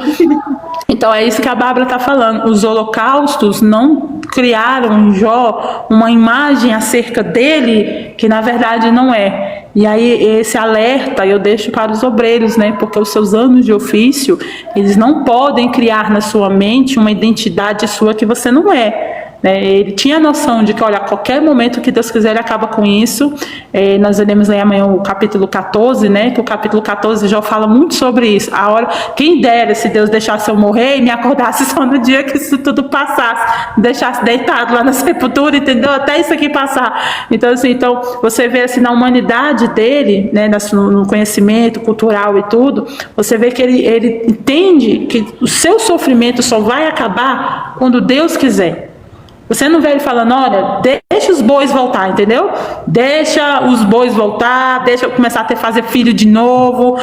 Então é isso que a Bárbara está falando. Os holocaustos não criaram em Jó uma imagem acerca dele que na verdade não é. E aí esse alerta eu deixo para os obreiros, né? Porque os seus anos de ofício, eles não podem criar na sua mente uma identidade sua que você não é. Ele tinha noção de que, olha, a qualquer momento que Deus quiser, ele acaba com isso. Nós iremos ler amanhã o capítulo 14, né? Que o capítulo 14 já fala muito sobre isso. A hora, quem dera se Deus deixasse eu morrer e me acordasse só no dia que isso tudo passasse, me deixasse deitado lá na sepultura, entendeu? Até isso aqui passar. Então, assim, você vê assim, na humanidade dele, né? No conhecimento cultural e tudo, você vê que ele entende que o seu sofrimento só vai acabar quando Deus quiser. Você não vê ele falando, olha, deixa os bois voltar, entendeu? Deixa os bois voltar, deixa eu começar a fazer filho de novo.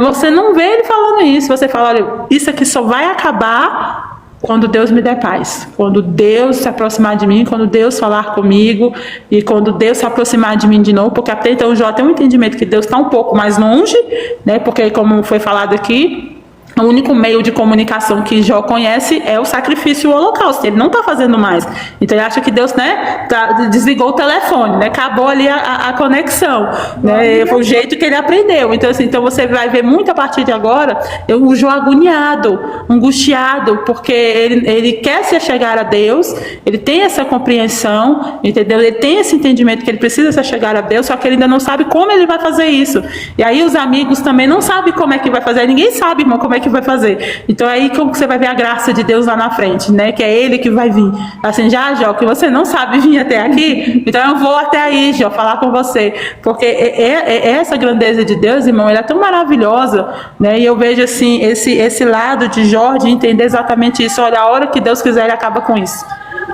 Você não vê ele falando isso. Você fala, olha, isso aqui só vai acabar quando Deus me der paz. Quando Deus se aproximar de mim, quando Deus falar comigo e quando Deus se aproximar de mim de novo, porque até então Jó tem um entendimento que Deus está um pouco mais longe, né? Porque como foi falado aqui, o único meio de comunicação que Jó conhece é o sacrifício e o holocausto. Ele não está fazendo mais. Então ele acha que Deus, né, desligou o telefone, né, acabou ali a conexão. Né, foi o jeito que ele aprendeu. Então, assim, então você vai ver muito a partir de agora o Jó agoniado, angustiado, porque ele quer se chegar a Deus, ele tem essa compreensão, entendeu? Ele tem esse entendimento que ele precisa se chegar a Deus, só que ele ainda não sabe como ele vai fazer isso. E aí os amigos também não sabem como é que vai fazer. Ninguém sabe, irmão, como é que vai fazer. Então aí como que você vai ver a graça de Deus lá na frente, né? Que é ele que vai vir. Assim, já, Jó, que você não sabe vir até aqui, então eu vou até aí, Jó, falar com você. Porque essa grandeza de Deus, irmão, ela é tão maravilhosa, né? E eu vejo assim, esse lado de Jó, de entender exatamente isso. Olha, a hora que Deus quiser, ele acaba com isso.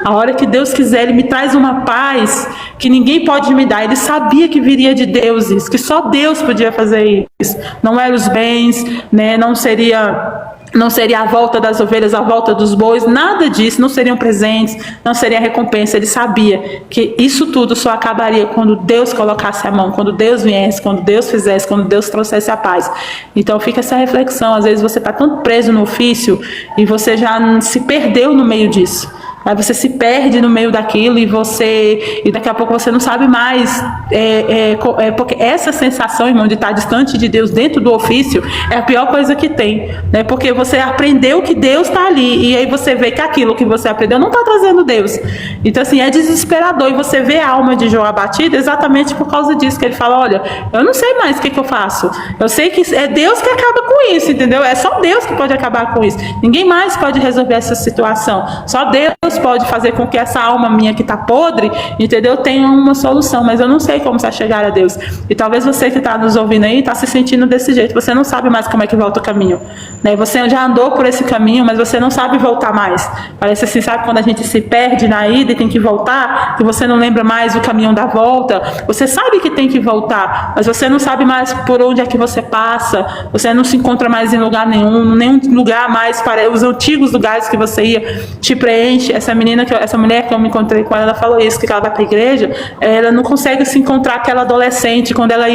A hora que Deus quiser, ele me traz uma paz que ninguém pode me dar. Ele sabia que viria de Deus isso, que só Deus podia fazer isso. Não eram os bens, né? Não seria a volta das ovelhas, a volta dos bois, nada disso, não seriam presentes, não seria recompensa. Ele sabia que isso tudo só acabaria quando Deus colocasse a mão, quando Deus viesse, quando Deus fizesse, quando Deus trouxesse a paz. Então fica essa reflexão, às vezes você está tão preso no ofício e você já se perdeu no meio disso. Aí você se perde no meio daquilo e daqui a pouco você não sabe mais, porque essa sensação, irmão, de estar distante de Deus dentro do ofício é a pior coisa que tem, né? Porque você aprendeu que Deus está ali e aí você vê que aquilo que você aprendeu não está trazendo Deus. Então assim, é desesperador, e você vê a alma de Jó abatida exatamente por causa disso, que ele fala, olha, eu não sei mais o que eu faço, eu sei que é Deus que acaba com isso, entendeu? É só Deus que pode acabar com isso, ninguém mais pode resolver essa situação, só Deus pode fazer com que essa alma minha que está podre, entendeu, tenha uma solução, mas eu não sei como se chegar a Deus. E talvez você que está nos ouvindo aí está se sentindo desse jeito, você não sabe mais como é que volta o caminho, né? Você já andou por esse caminho, mas você não sabe voltar mais. Parece assim, sabe quando a gente se perde na ida e tem que voltar, que você não lembra mais o caminho da volta, você sabe que tem que voltar, mas você não sabe mais por onde é que você passa, você não se encontra mais em lugar nenhum lugar mais, para os antigos lugares que você ia te preenche. Essa mulher que eu me encontrei com ela falou isso, que ela vai para a igreja, ela não consegue se encontrar aquela adolescente, quando ela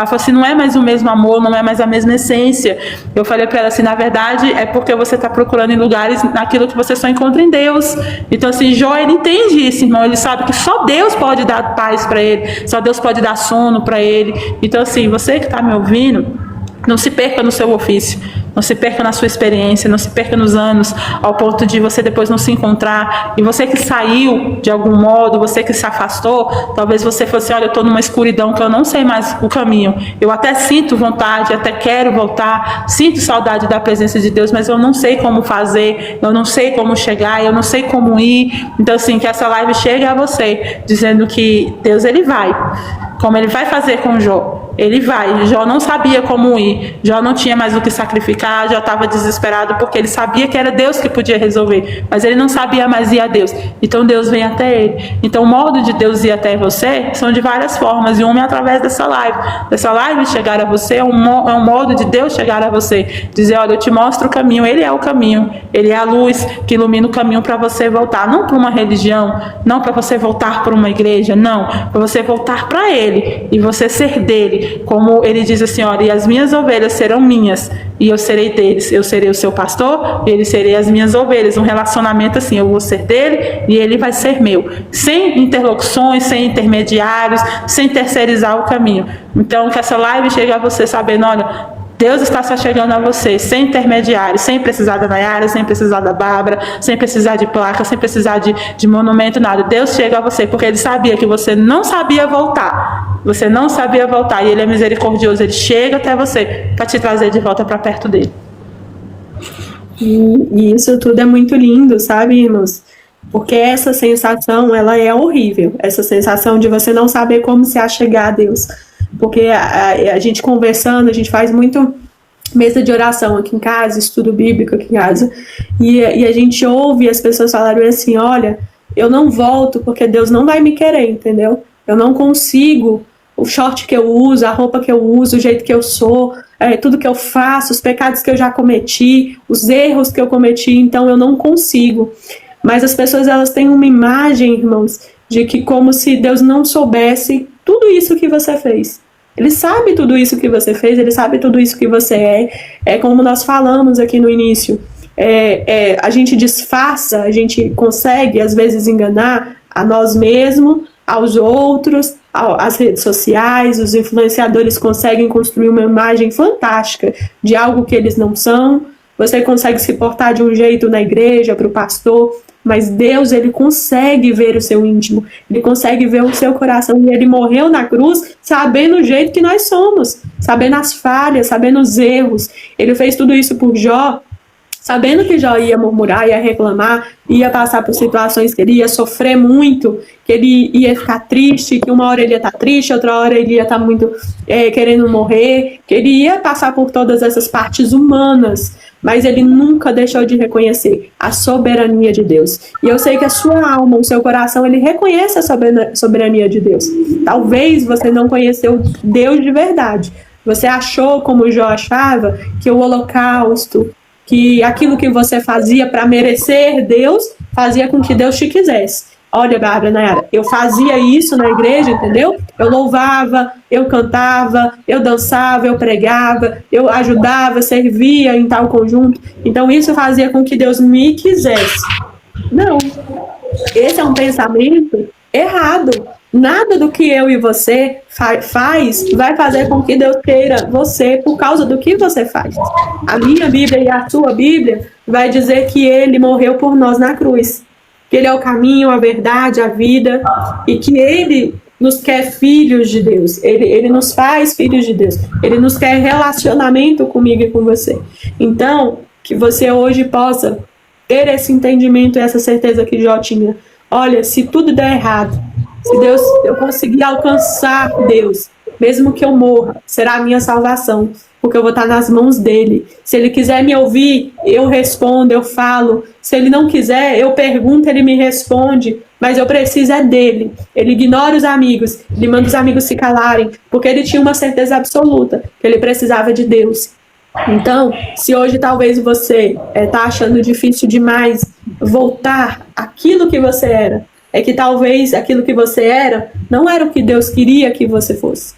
falou assim, não é mais o mesmo amor, não é mais a mesma essência. Eu falei para ela assim, na verdade é porque você está procurando em lugares naquilo que você só encontra em Deus. Então assim, Jó, ele entende isso, irmão, ele sabe que só Deus pode dar paz para ele, só Deus pode dar sono para ele. Então assim, você que está me ouvindo, não se perca no seu ofício, não se perca na sua experiência, não se perca nos anos, ao ponto de você depois não se encontrar. E você que saiu de algum modo, você que se afastou, talvez você fosse, olha, eu estou numa escuridão que eu não sei mais o caminho. Eu até sinto vontade, até quero voltar, sinto saudade da presença de Deus, mas eu não sei como fazer, eu não sei como chegar, eu não sei como ir. Então assim, que essa live chegue a você, dizendo que Deus, ele vai, como ele vai fazer com Jó. Ele vai. Jó não sabia como ir, Jó não tinha mais o que sacrificar, Jó estava desesperado porque ele sabia que era Deus que podia resolver, mas ele não sabia mais ir a Deus. Então Deus vem até ele. Então o modo de Deus ir até você são de várias formas, e uma é através dessa live chegar a você, é um modo de Deus chegar a você, dizer, olha, eu te mostro o caminho, ele é o caminho, ele é a luz que ilumina o caminho para você voltar, não para uma religião, não para você voltar para uma igreja, não, para você voltar para ele e você ser dele. Como ele diz assim, olha, e as minhas ovelhas serão minhas, e eu serei deles, eu serei o seu pastor, e ele serei as minhas ovelhas, um relacionamento assim, eu vou ser dele, e ele vai ser meu, sem interlocuções, sem intermediários, sem terceirizar o caminho. Então, que essa live chegue a você sabendo, olha, Deus está só chegando a você, sem intermediário, sem precisar da Nayara, sem precisar da Bárbara, sem precisar de placa, sem precisar de monumento, nada. Deus chega a você porque Ele sabia que você não sabia voltar. Você não sabia voltar, e Ele é misericordioso, Ele chega até você para te trazer de volta para perto dEle. E isso tudo é muito lindo, sabe, irmãos? Porque essa sensação, ela é horrível. Essa sensação de você não saber como se achegar a Deus. Porque a gente conversando, a gente faz muito mesa de oração aqui em casa, estudo bíblico aqui em casa, e a gente ouve as pessoas falarem assim, olha, eu não volto porque Deus não vai me querer, entendeu? Eu não consigo, o short que eu uso, a roupa que eu uso, o jeito que eu sou, tudo que eu faço, os pecados que eu já cometi, os erros que eu cometi, então eu não consigo. Mas as pessoas, elas têm uma imagem, irmãos, de que como se Deus não soubesse tudo isso que você fez. Ele sabe tudo isso que você fez, ele sabe tudo isso que você é. É como nós falamos aqui no início, a gente disfarça, a gente consegue às vezes enganar a nós mesmos, aos outros, as redes sociais, os influenciadores conseguem construir uma imagem fantástica de algo que eles não são. Você consegue se portar de um jeito na igreja, para o pastor, mas Deus, ele consegue ver o seu íntimo, ele consegue ver o seu coração, e ele morreu na cruz sabendo o jeito que nós somos, sabendo as falhas, sabendo os erros. Ele fez tudo isso por Jó, sabendo que Jó ia murmurar, ia reclamar, ia passar por situações que ele ia sofrer muito, que ele ia ficar triste, que uma hora ele ia estar triste, outra hora ele ia estar muito querendo morrer, que ele ia passar por todas essas partes humanas, mas ele nunca deixou de reconhecer a soberania de Deus. E eu sei que a sua alma, o seu coração, ele reconhece a soberania de Deus. Talvez você não conheceu Deus de verdade. Você achou, como Jó achava, que o holocausto, que aquilo que você fazia para merecer Deus, fazia com que Deus te quisesse. Olha, Bárbara, Nayara, eu fazia isso na igreja, entendeu? Eu louvava, eu cantava, eu dançava, eu pregava, eu ajudava, servia em tal conjunto. Então isso fazia com que Deus me quisesse. Não. Esse é um pensamento errado. Nada do que eu e você faz vai fazer com que Deus queira você por causa do que você faz. A minha Bíblia e a sua Bíblia vai dizer que Ele morreu por nós na cruz. Que Ele é o caminho, a verdade, a vida. E que Ele nos quer filhos de Deus. Ele nos faz filhos de Deus. Ele nos quer relacionamento comigo e com você. Então, que você hoje possa ter esse entendimento e essa certeza que Jó tinha. Olha, se tudo der errado, se eu conseguir alcançar Deus, mesmo que eu morra, será a minha salvação, porque eu vou estar nas mãos dele. Se ele quiser me ouvir, eu respondo, eu falo. Se ele não quiser, eu pergunto, ele me responde. Mas eu preciso é dele. Ele ignora os amigos, ele manda os amigos se calarem, porque ele tinha uma certeza absoluta que ele precisava de Deus. Então, se hoje talvez você está achando difícil demais voltar àquilo que você era, é que talvez aquilo que você era não era o que Deus queria que você fosse.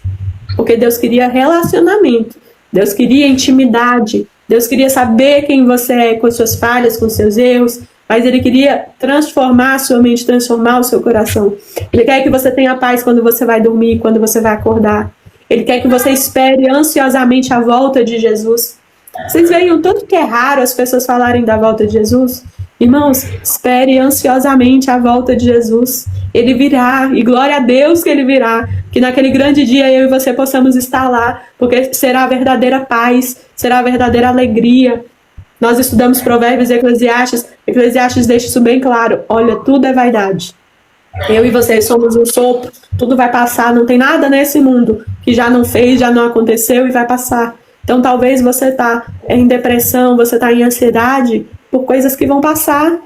Porque Deus queria relacionamento, Deus queria intimidade, Deus queria saber quem você é com as suas falhas, com os seus erros, mas Ele queria transformar a sua mente, transformar o seu coração. Ele quer que você tenha paz quando você vai dormir, quando você vai acordar. Ele quer que você espere ansiosamente a volta de Jesus. Vocês veem o tanto que é raro as pessoas falarem da volta de Jesus? Irmãos, espere ansiosamente a volta de Jesus. Ele virá, e glória a Deus que Ele virá. Que naquele grande dia eu e você possamos estar lá, porque será a verdadeira paz, será a verdadeira alegria. Nós estudamos Provérbios e Eclesiastes. Eclesiastes deixa isso bem claro. Olha, tudo é vaidade. Eu e você somos um sopro, tudo vai passar, não tem nada nesse mundo que já não fez, já não aconteceu e vai passar. Então talvez você está em depressão, você está em ansiedade por coisas que vão passar.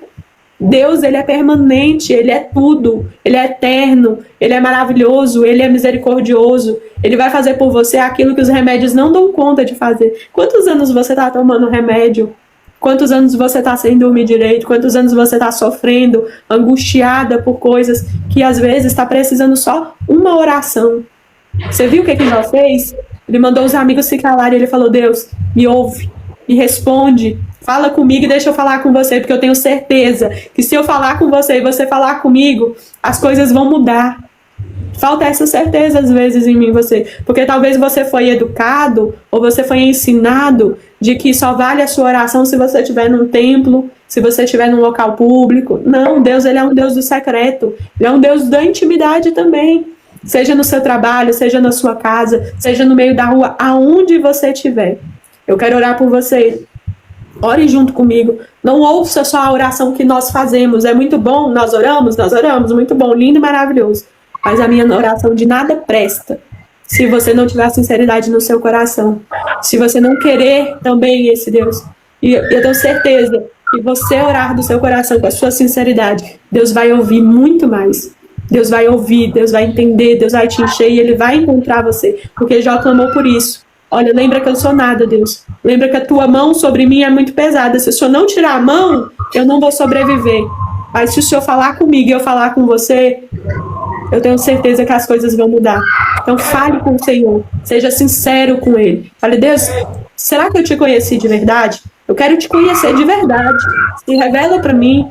Deus, Ele é permanente, Ele é tudo, Ele é eterno, Ele é maravilhoso, Ele é misericordioso. Ele vai fazer por você aquilo que os remédios não dão conta de fazer. Quantos anos você está tomando remédio? Quantos anos você está sem dormir direito? Quantos anos você está sofrendo, angustiada por coisas que às vezes está precisando só uma oração? Você viu o que Jó fez? Ele mandou os amigos se calarem. Ele falou: Deus, me ouve, me responde, fala comigo e deixa eu falar com você, porque eu tenho certeza que se eu falar com você e você falar comigo, as coisas vão mudar. Falta essa certeza às vezes em mim e você, porque talvez você foi educado ou você foi ensinado de que só vale a sua oração se você estiver num templo, se você estiver num local público. Não, Deus, Ele é um Deus do secreto, Ele é um Deus da intimidade também. Seja no seu trabalho, seja na sua casa, seja no meio da rua, aonde você estiver. Eu quero orar por você. Ore junto comigo. Não ouça só a oração que nós fazemos. É muito bom, nós oramos, muito bom, lindo e maravilhoso. Mas a minha oração de nada presta se você não tiver sinceridade no seu coração. Se você não querer também esse Deus. E eu tenho certeza que você orar do seu coração com a sua sinceridade, Deus vai ouvir muito mais. Deus vai ouvir, Deus vai entender, Deus vai te encher e Ele vai encontrar você. Porque Jó clamou por isso. Olha, lembra que eu sou nada, Deus. Lembra que a tua mão sobre mim é muito pesada. Se o Senhor não tirar a mão, eu não vou sobreviver. Mas se o Senhor falar comigo e eu falar com você, eu tenho certeza que as coisas vão mudar. Então fale com o Senhor. Seja sincero com Ele. Fale: Deus, será que eu te conheci de verdade? Eu quero te conhecer de verdade. Se revela para mim.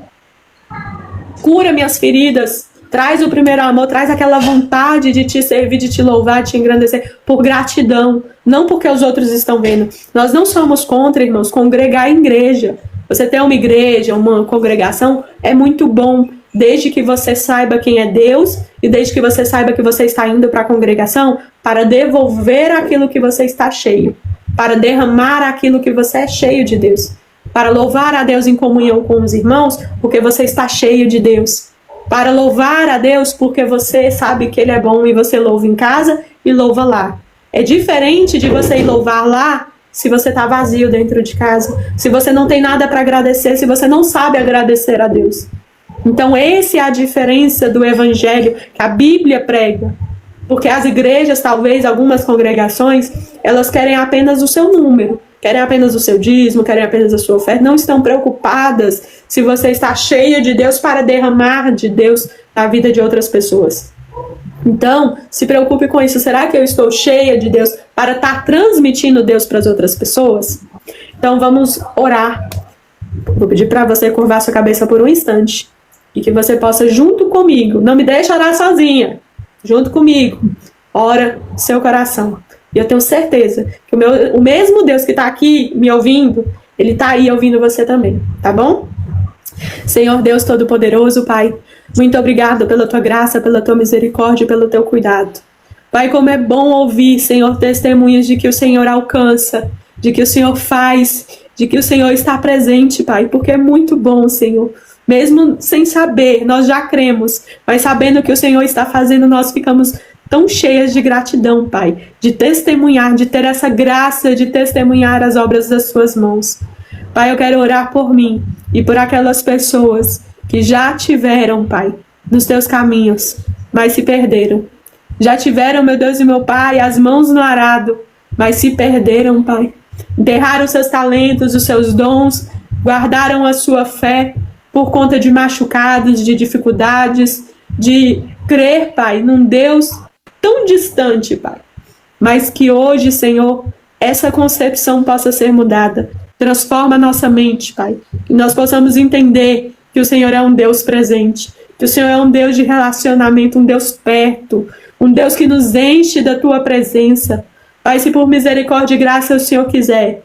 Cura minhas feridas. Traz o primeiro amor, traz aquela vontade de te servir, de te louvar, de te engrandecer, por gratidão, não porque os outros estão vendo. Nós não somos contra, irmãos, congregar em igreja. Você ter uma igreja, uma congregação, é muito bom, desde que você saiba quem é Deus e desde que você saiba que você está indo para a congregação para devolver aquilo que você está cheio, para derramar aquilo que você é cheio de Deus, para louvar a Deus em comunhão com os irmãos, porque você está cheio de Deus. Para louvar a Deus porque você sabe que Ele é bom e você louva em casa e louva lá. É diferente de você ir louvar lá se você está vazio dentro de casa, se você não tem nada para agradecer, se você não sabe agradecer a Deus. Então essa é a diferença do evangelho que a Bíblia prega. Porque as igrejas, talvez algumas congregações, elas querem apenas o seu número, querem apenas o seu dízimo, querem apenas a sua oferta, não estão preocupadas se você está cheia de Deus para derramar de Deus na vida de outras pessoas. Então, se preocupe com isso. Será que eu estou cheia de Deus para estar transmitindo Deus para as outras pessoas? Então, vamos orar Vou pedir para você curvar sua cabeça por um instante e que você possa, junto comigo, não me deixe orar sozinha, junto comigo, ora seu coração. E eu tenho certeza que o mesmo Deus que está aqui me ouvindo, Ele está aí ouvindo você também, tá bom? Senhor Deus Todo-Poderoso, Pai, muito obrigado pela Tua graça, pela Tua misericórdia e pelo Teu cuidado. Pai, como é bom ouvir, Senhor, testemunhas de que o Senhor alcança, de que o Senhor faz, de que o Senhor está presente, Pai, porque é muito bom, Senhor. Mesmo sem saber, nós já cremos, mas sabendo que o Senhor está fazendo, nós ficamos tão cheias de gratidão, Pai, de testemunhar, de ter essa graça de testemunhar as obras das Suas mãos. Pai, eu quero orar por mim e por aquelas pessoas que já tiveram, Pai, nos Teus caminhos, mas se perderam. Já tiveram, meu Deus e meu Pai, as mãos no arado, mas se perderam, Pai. Enterraram os seus talentos, os seus dons, guardaram a sua fé por conta de machucados, de dificuldades, de crer, Pai, num Deus tão distante, Pai. Mas que hoje, Senhor, essa concepção possa ser mudada. Transforma a nossa mente, Pai. Que nós possamos entender que o Senhor é um Deus presente, que o Senhor é um Deus de relacionamento, um Deus perto, um Deus que nos enche da Tua presença. Pai, se por misericórdia e graça o Senhor quiser,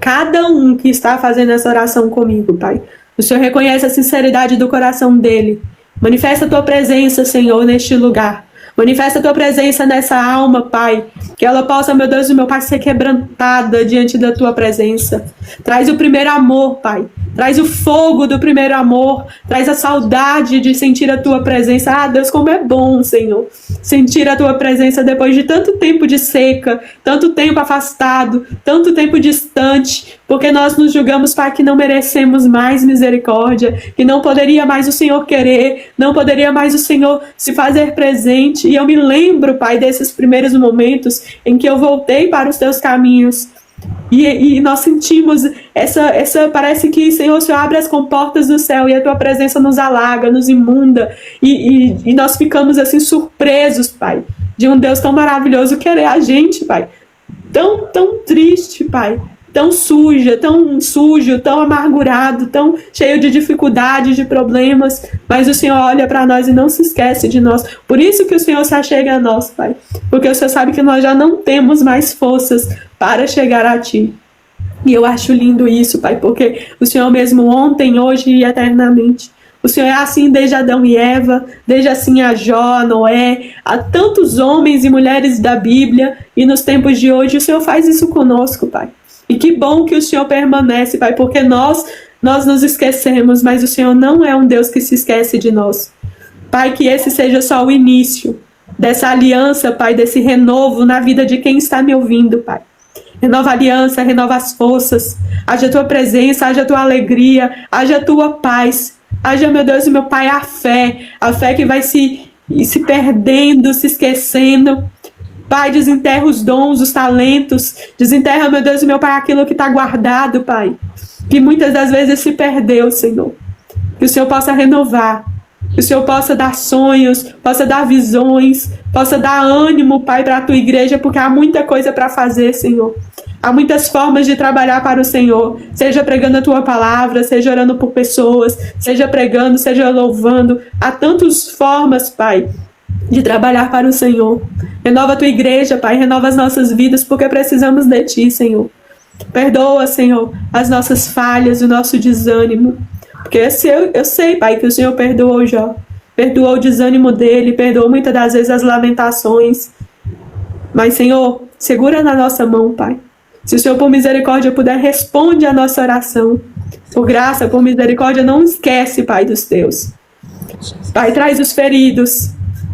cada um que está fazendo essa oração comigo, Pai, o Senhor reconhece a sinceridade do coração dele. Manifesta a Tua presença, Senhor, neste lugar. Manifesta a Tua presença nessa alma, Pai. Que ela possa, meu Deus e meu Pai, ser quebrantada diante da Tua presença. Traz o primeiro amor, Pai. Traz o fogo do primeiro amor. Traz a saudade de sentir a Tua presença. Ah, Deus, como é bom, Senhor, sentir a Tua presença depois de tanto tempo de seca, tanto tempo afastado, tanto tempo distante, porque nós nos julgamos, Pai, que não merecemos mais misericórdia, que não poderia mais o Senhor querer, não poderia mais o Senhor se fazer presente. E eu me lembro, Pai, desses primeiros momentos em que eu voltei para os Teus caminhos. E nós sentimos parece que, Senhor, o Senhor abre as comportas do céu e a Tua presença nos alaga, nos imunda, e nós ficamos assim surpresos, Pai, de um Deus tão maravilhoso querer a gente, Pai, tão triste, Pai, tão sujo, tão amargurado, tão cheio de dificuldades, de problemas, mas o Senhor olha para nós e não se esquece de nós. Por isso que o Senhor se achega a nós, Pai, porque o Senhor sabe que nós já não temos mais forças para chegar a Ti. E eu acho lindo isso, Pai, porque o Senhor mesmo ontem, hoje e eternamente. O Senhor é assim desde Adão e Eva, desde assim a Jó, a Noé, a tantos homens e mulheres da Bíblia, e nos tempos de hoje o Senhor faz isso conosco, Pai. E que bom que o Senhor permanece, Pai, porque nós nos esquecemos, mas o Senhor não é um Deus que se esquece de nós. Pai, que esse seja só o início dessa aliança, Pai, desse renovo na vida de quem está me ouvindo, Pai. Renova a aliança, renova as forças, haja a Tua presença, haja a Tua alegria, haja a Tua paz, haja, meu Deus e meu Pai, a fé que vai se perdendo, se esquecendo. Pai, desenterra os dons, os talentos, desenterra, meu Deus e meu Pai, aquilo que está guardado, Pai, que muitas das vezes se perdeu, Senhor. Que o Senhor possa renovar, que o Senhor possa dar sonhos, possa dar visões, possa dar ânimo, Pai, para a Tua igreja, porque há muita coisa para fazer, Senhor. Há muitas formas de trabalhar para o Senhor, seja pregando a Tua palavra, seja orando por pessoas, seja pregando, seja louvando. Há tantas formas, Pai, de trabalhar para o Senhor. Renova a Tua igreja, Pai, renova as nossas vidas, porque precisamos de Ti, Senhor. Perdoa, Senhor, as nossas falhas, o nosso desânimo, porque eu sei, Pai, que o Senhor perdoou Jó, perdoou o desânimo dele, perdoou muitas das vezes as lamentações, mas, Senhor, segura na nossa mão, Pai. Se o Senhor por misericórdia puder, responde a nossa oração. Por graça, por misericórdia, não esquece, Pai, dos Teus. Pai, traz os feridos.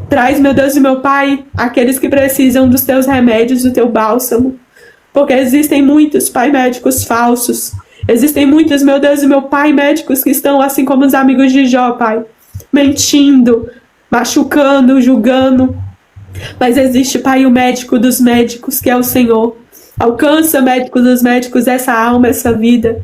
Traz, meu Deus e meu Pai, aqueles que precisam dos Teus remédios, do Teu bálsamo. Porque existem muitos, Pai, médicos falsos. Existem muitos, meu Deus e meu Pai, médicos que estão assim como os amigos de Jó, Pai. Mentindo, machucando, julgando. Mas existe, Pai, o médico dos médicos, que é o Senhor. Alcança, médico dos médicos, essa alma, essa vida.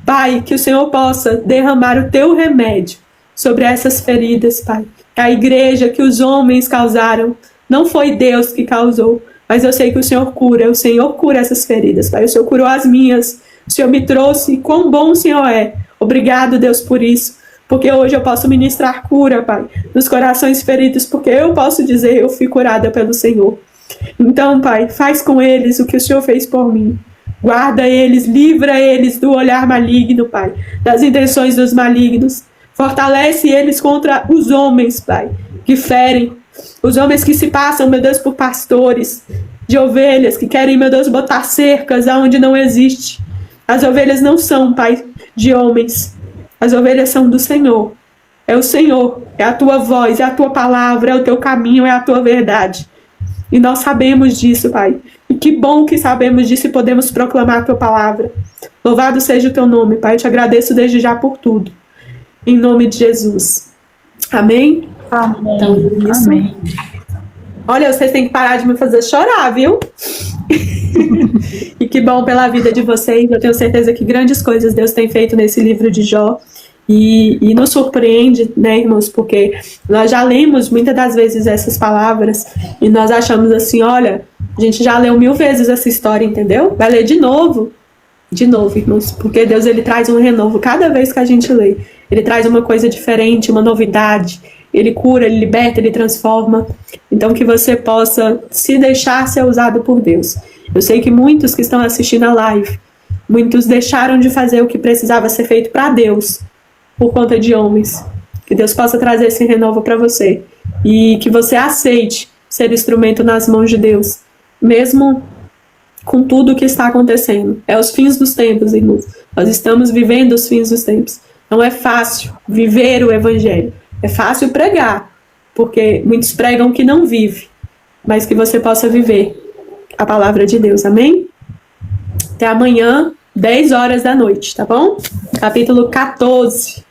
Pai, que o Senhor possa derramar o Teu remédio sobre essas feridas, Pai. A igreja que os homens causaram, não foi Deus que causou, mas eu sei que o Senhor cura essas feridas, Pai. O Senhor curou as minhas, o Senhor me trouxe, quão bom o Senhor é. Obrigado, Deus, por isso. Porque hoje eu posso ministrar cura, Pai, nos corações feridos, porque eu posso dizer, eu fui curada pelo Senhor. Então, Pai, faz com eles o que o Senhor fez por mim. Guarda eles, livra eles do olhar maligno, Pai, das intenções dos malignos. Fortalece eles contra os homens, Pai, que ferem. Os homens que se passam, meu Deus, por pastores de ovelhas, que querem, meu Deus, botar cercas aonde não existe. As ovelhas não são, Pai, de homens. As ovelhas são do Senhor. É o Senhor, é a tua voz, é a tua palavra, é o teu caminho, é a tua verdade. E nós sabemos disso, Pai. E que bom que sabemos disso e podemos proclamar a tua palavra. Louvado seja o teu nome, Pai. Eu te agradeço desde já por tudo. Em nome de Jesus. Amém? Amém. Então, isso. Amém. Olha, vocês têm que parar de me fazer chorar, viu? E que bom pela vida de vocês. Eu tenho certeza que grandes coisas Deus tem feito nesse livro de Jó. E nos surpreende, né, irmãos? Porque nós já lemos muitas das vezes essas palavras e nós achamos assim, olha, a gente já leu 1000 vezes essa história, entendeu? Vai ler de novo, irmãos, porque Deus, ele traz um renovo cada vez que a gente lê. Ele traz uma coisa diferente, uma novidade. Ele cura, ele liberta, ele transforma. Então que você possa se deixar ser usado por Deus. Eu sei que muitos que estão assistindo a live, muitos deixaram de fazer o que precisava ser feito para Deus, por conta de homens. Que Deus possa trazer esse renovo para você. E que você aceite ser instrumento nas mãos de Deus, mesmo com tudo o que está acontecendo. É os fins dos tempos, irmãos. Nós estamos vivendo os fins dos tempos. Não é fácil viver o Evangelho. É fácil pregar, porque muitos pregam que não vive, mas que você possa viver a palavra de Deus. Amém? Até amanhã, 10 horas da noite, tá bom? Capítulo 14.